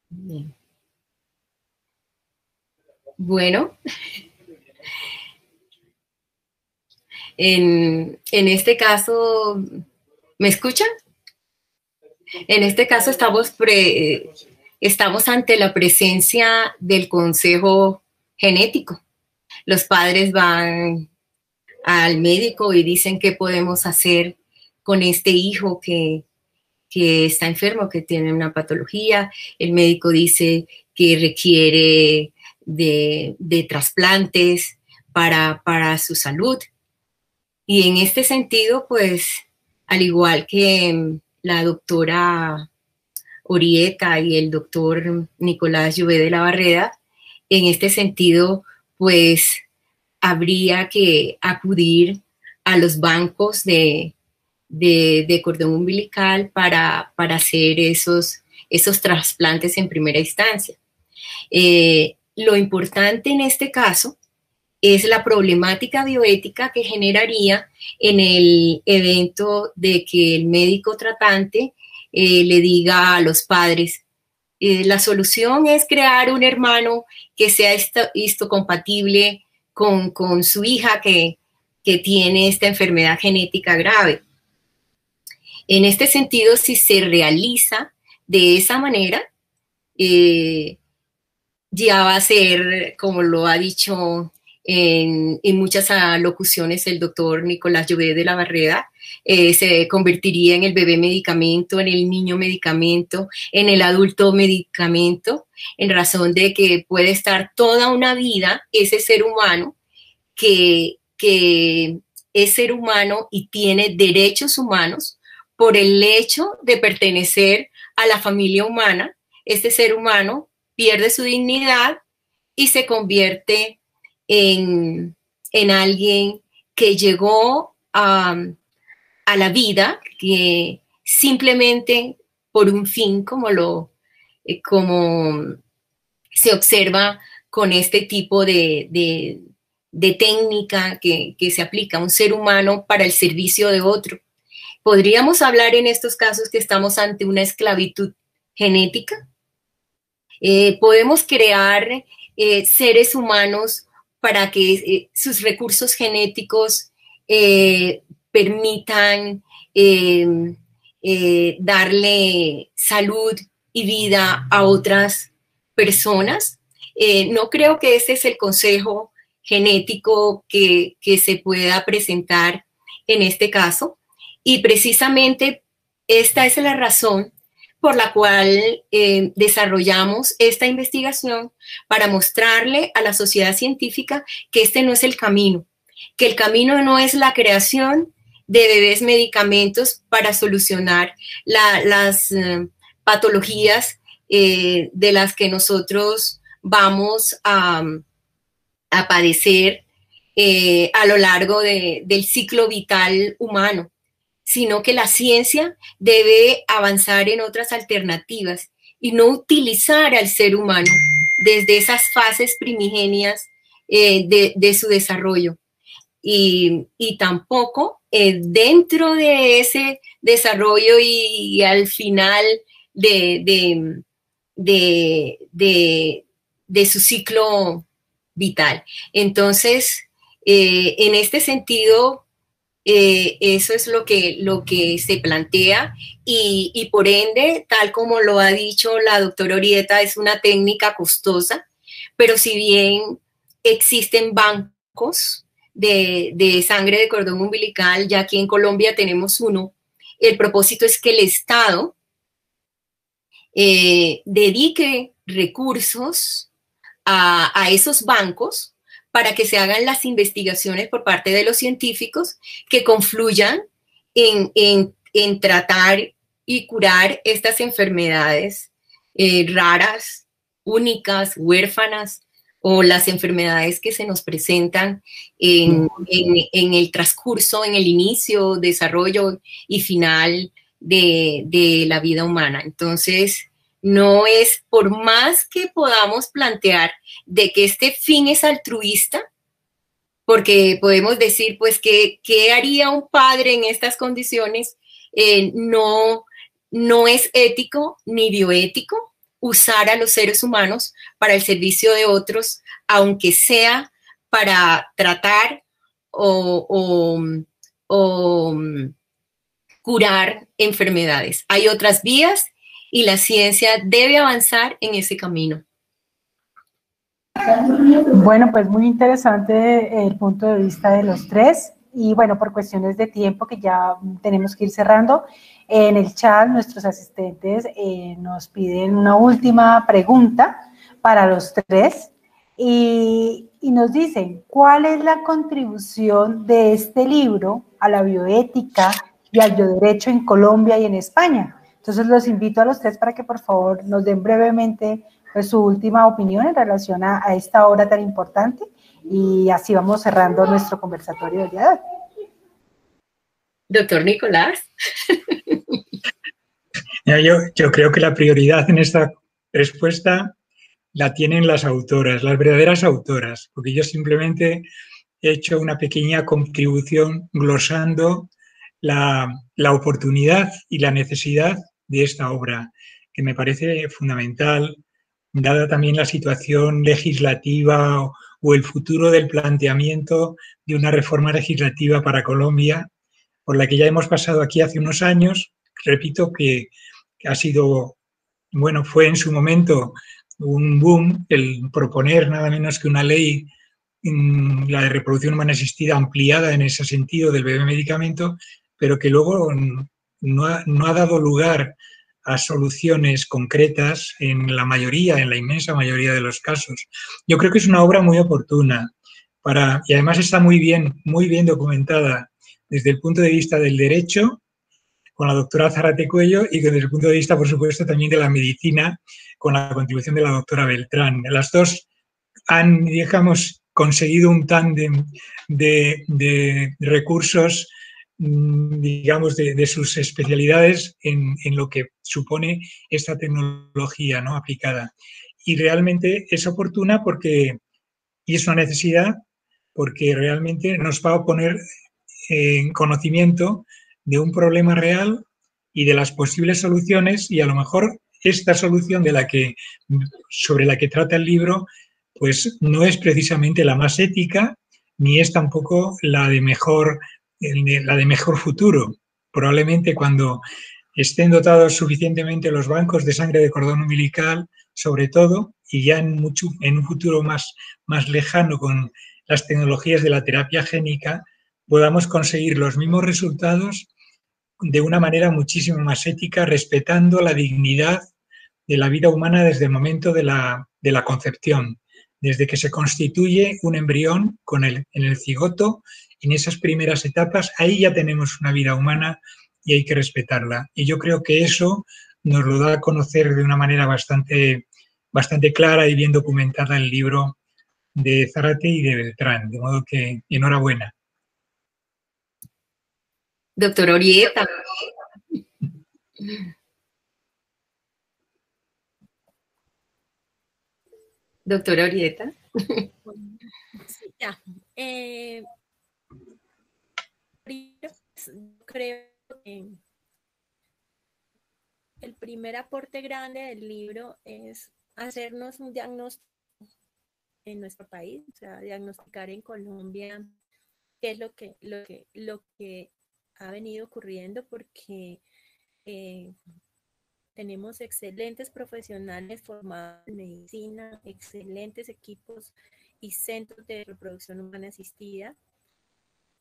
Bien. Bueno, en este caso, ¿me escuchan? En este caso estamos ante la presencia del consejo genético. Los padres van al médico y dicen qué podemos hacer con este hijo que está enfermo, que tiene una patología. El médico dice que requiere de trasplantes para su salud. Y en este sentido, pues, al igual que la doctora Orieta y el doctor Nicolás Llobet de la Barreda, en este sentido, pues, habría que acudir a los bancos de cordón umbilical para hacer esos trasplantes en primera instancia. Lo importante en este caso es la problemática bioética que generaría en el evento de que el médico tratante le diga a los padres, la solución es crear un hermano que sea histocompatible con su hija que tiene esta enfermedad genética grave. En este sentido, si se realiza de esa manera, ya va a ser, como lo ha dicho en muchas alocuciones el doctor Nicolás Llobet de la Barreda, se convertiría en el bebé medicamento, en el niño medicamento, en el adulto medicamento, en razón de que puede estar toda una vida ese ser humano que es ser humano y tiene derechos humanos por el hecho de pertenecer a la familia humana. Este ser humano pierde su dignidad y se convierte en alguien que llegó a la vida que simplemente por un fin, como se observa con este tipo de técnica que se aplica a un ser humano para el servicio de otro. ¿Podríamos hablar en estos casos que estamos ante una esclavitud genética? Podemos crear seres humanos para que sus recursos genéticos permitan darle salud y vida a otras personas. No creo que ese es el consejo genético que se pueda presentar en este caso. Y precisamente esta es la razón por la cual desarrollamos esta investigación para mostrarle a la sociedad científica que este no es el camino, que el camino no es la creación de bebés medicamentos para solucionar las patologías de las que nosotros vamos a padecer a lo largo del ciclo vital humano, sino que la ciencia debe avanzar en otras alternativas y no utilizar al ser humano desde esas fases primigenias de su desarrollo. Y tampoco dentro de ese desarrollo y al final de su ciclo vital. Entonces, en este sentido, eso es lo que se plantea y por ende, tal como lo ha dicho la doctora Orieta, es una técnica costosa, pero si bien existen bancos de sangre de cordón umbilical, ya aquí en Colombia tenemos uno, el propósito es que el Estado dedique recursos a esos bancos para que se hagan las investigaciones por parte de los científicos que confluyan en tratar y curar estas enfermedades raras, únicas, huérfanas, o las enfermedades que se nos presentan en el transcurso, en el inicio, desarrollo y final de la vida humana. Entonces, no es, por más que podamos plantear de que este fin es altruista, porque podemos decir, pues, ¿qué haría un padre en estas condiciones? No es ético ni bioético usar a los seres humanos para el servicio de otros, aunque sea para tratar o curar enfermedades. Hay otras vías y la ciencia debe avanzar en ese camino. Bueno, pues muy interesante el punto de vista de los tres. Y bueno, por cuestiones de tiempo que ya tenemos que ir cerrando, en el chat nuestros asistentes nos piden una última pregunta para los tres y nos dicen, ¿cuál es la contribución de este libro a la bioética y al bioderecho en Colombia y en España? Entonces los invito a los tres para que por favor nos den brevemente pues, su última opinión en relación a esta obra tan importante. Y así vamos cerrando nuestro conversatorio del día de hoy. Doctor Nicolás. Yo creo que la prioridad en esta respuesta la tienen las autoras, las verdaderas autoras, porque yo simplemente he hecho una pequeña contribución glosando la oportunidad y la necesidad de esta obra, que me parece fundamental, dada también la situación legislativa o el futuro del planteamiento de una reforma legislativa para Colombia, por la que ya hemos pasado aquí hace unos años. Repito que ha sido, bueno, fue en su momento un boom el proponer nada menos que una ley, la de reproducción humana asistida ampliada en ese sentido del bebé medicamento, pero que luego no ha dado lugar a soluciones concretas en la inmensa mayoría de los casos. Yo creo que es una obra muy oportuna y además está muy bien documentada desde el punto de vista del derecho, con la doctora Zárate Cuello, y desde el punto de vista, por supuesto, también de la medicina, con la contribución de la doctora Beltrán. Las dos han, digamos, conseguido un tándem de recursos, digamos, de sus especialidades en lo que supone esta tecnología, ¿no?, aplicada. Y realmente es oportuna y es una necesidad, porque realmente nos va a poner en conocimiento de un problema real y de las posibles soluciones, y a lo mejor esta solución sobre la que trata el libro, pues no es precisamente la más ética, ni es tampoco la de mejor futuro. Probablemente cuando estén dotados suficientemente los bancos de sangre de cordón umbilical, sobre todo, y ya en un futuro más lejano con las tecnologías de la terapia génica, podamos conseguir los mismos resultados de una manera muchísimo más ética, respetando la dignidad de la vida humana desde el momento de la concepción, desde que se constituye un embrión en el cigoto. En esas primeras etapas, ahí ya tenemos una vida humana y hay que respetarla. Y yo creo que eso nos lo da a conocer de una manera bastante clara y bien documentada el libro de Zárate y de Beltrán. De modo que enhorabuena. Doctor Orieta. Doctora Orieta. Sí, ya. Creo que el primer aporte grande del libro es hacernos un diagnóstico en nuestro país, o sea, diagnosticar en Colombia qué es lo que ha venido ocurriendo, porque tenemos excelentes profesionales formados en medicina, excelentes equipos y centros de reproducción humana asistida,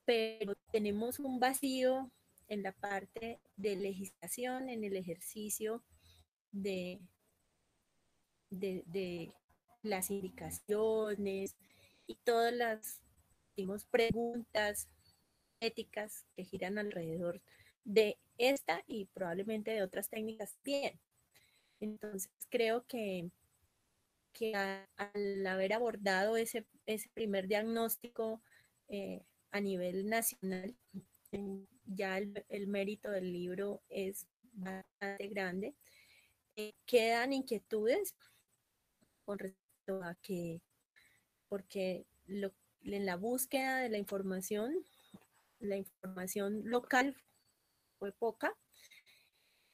pero tenemos un vacío en la parte de legislación, en el ejercicio de las indicaciones y todas las, digamos, preguntas éticas que giran alrededor de esta y probablemente de otras técnicas bien. Entonces creo que al haber abordado ese primer diagnóstico a nivel nacional, ya el mérito del libro es bastante grande. Quedan inquietudes con respecto a que, porque en la búsqueda de la información local fue poca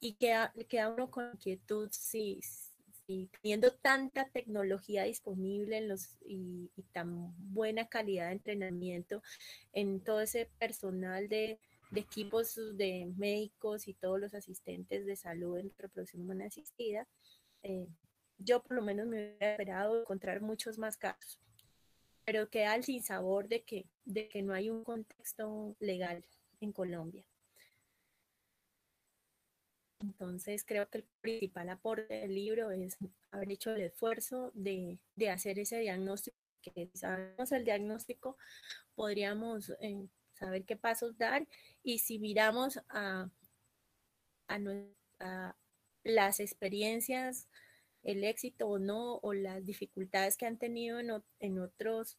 y queda uno con inquietud si teniendo tanta tecnología disponible y tan buena calidad de entrenamiento en todo ese personal de equipos de médicos y todos los asistentes de salud en reproducción humana asistida, yo por lo menos me hubiera esperado encontrar muchos más casos, pero queda el sinsabor de que no hay un contexto legal en Colombia. Entonces creo que el principal aporte del libro es haber hecho el esfuerzo de hacer ese diagnóstico, que si sabemos el diagnóstico podríamos saber qué pasos dar, y si miramos a las experiencias, el éxito o no, o las dificultades que han tenido en otros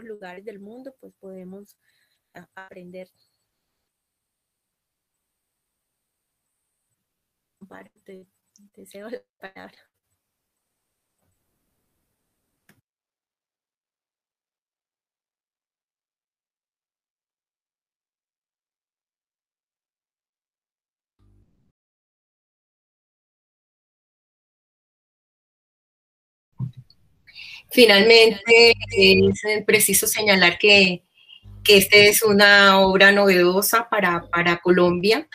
lugares del mundo, pues podemos aprender. Te cedo la palabra. Finalmente, es preciso señalar que esta es una obra novedosa para Colombia,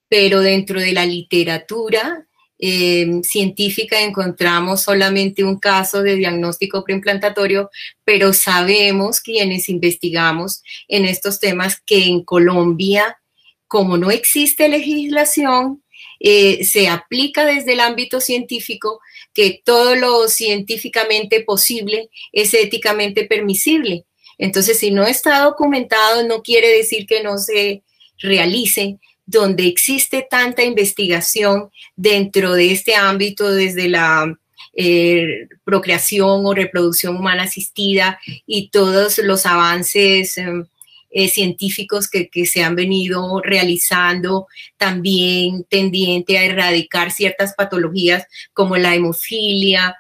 pero dentro de la literatura científica encontramos solamente un caso de diagnóstico preimplantatorio, pero sabemos quienes investigamos en estos temas que en Colombia, como no existe legislación, se aplica desde el ámbito científico que todo lo científicamente posible es éticamente permisible. Entonces, si no está documentado, no quiere decir que no se realice. Donde existe tanta investigación dentro de este ámbito, desde la procreación o reproducción humana asistida y todos los avances científicos que se han venido realizando, también tendiente a erradicar ciertas patologías como la hemofilia.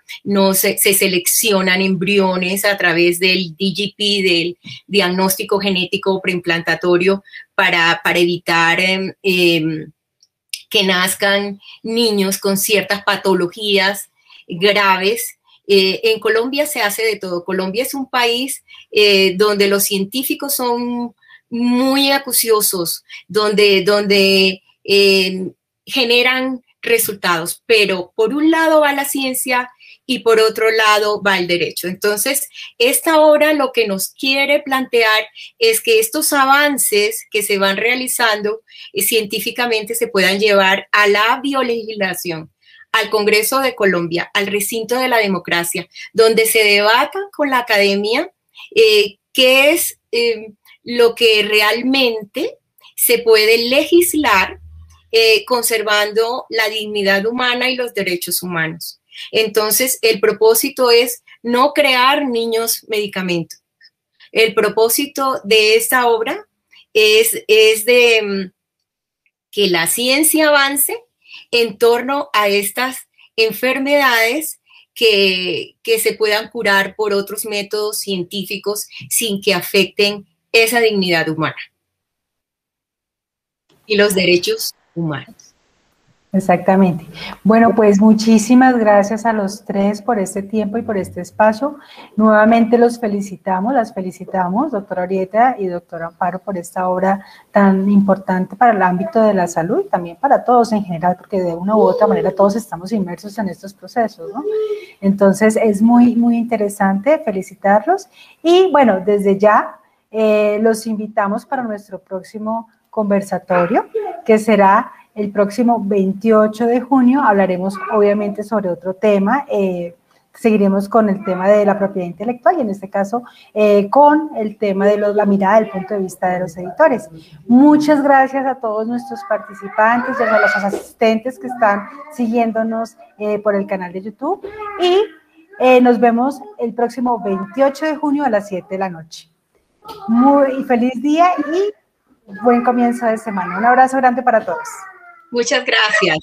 Se seleccionan embriones a través del DGP, del diagnóstico genético preimplantatorio, para evitar que nazcan niños con ciertas patologías graves. En Colombia se hace de todo. Colombia es un país donde los científicos son muy acuciosos, donde generan resultados, pero por un lado va la ciencia y por otro lado va el derecho. Entonces, esta obra lo que nos quiere plantear es que estos avances que se van realizando científicamente se puedan llevar a la biolegislación, al Congreso de Colombia, al recinto de la democracia, donde se debata con la academia qué es lo que realmente se puede legislar conservando la dignidad humana y los derechos humanos. Entonces, el propósito es no crear niños medicamentos. El propósito de esta obra es de que la ciencia avance en torno a estas enfermedades que se puedan curar por otros métodos científicos sin que afecten esa dignidad humana y los derechos humanos. Exactamente. Bueno, pues muchísimas gracias a los tres por este tiempo y por este espacio. Nuevamente los felicitamos, las felicitamos, doctora Orieta y doctora Amparo, por esta obra tan importante para el ámbito de la salud y también para todos en general, porque de una u otra manera todos estamos inmersos en estos procesos, ¿no? Entonces es muy, muy interesante felicitarlos y bueno, desde ya los invitamos para nuestro próximo conversatorio, que será el próximo 28 de junio. Hablaremos obviamente sobre otro tema, seguiremos con el tema de la propiedad intelectual y en este caso con el tema de la mirada del punto de vista de los editores. Muchas gracias a todos nuestros participantes y a los asistentes que están siguiéndonos por el canal de YouTube y nos vemos el próximo 28 de junio a las 7 de la noche. Muy feliz día y buen comienzo de semana. Un abrazo grande para todos. Muchas gracias.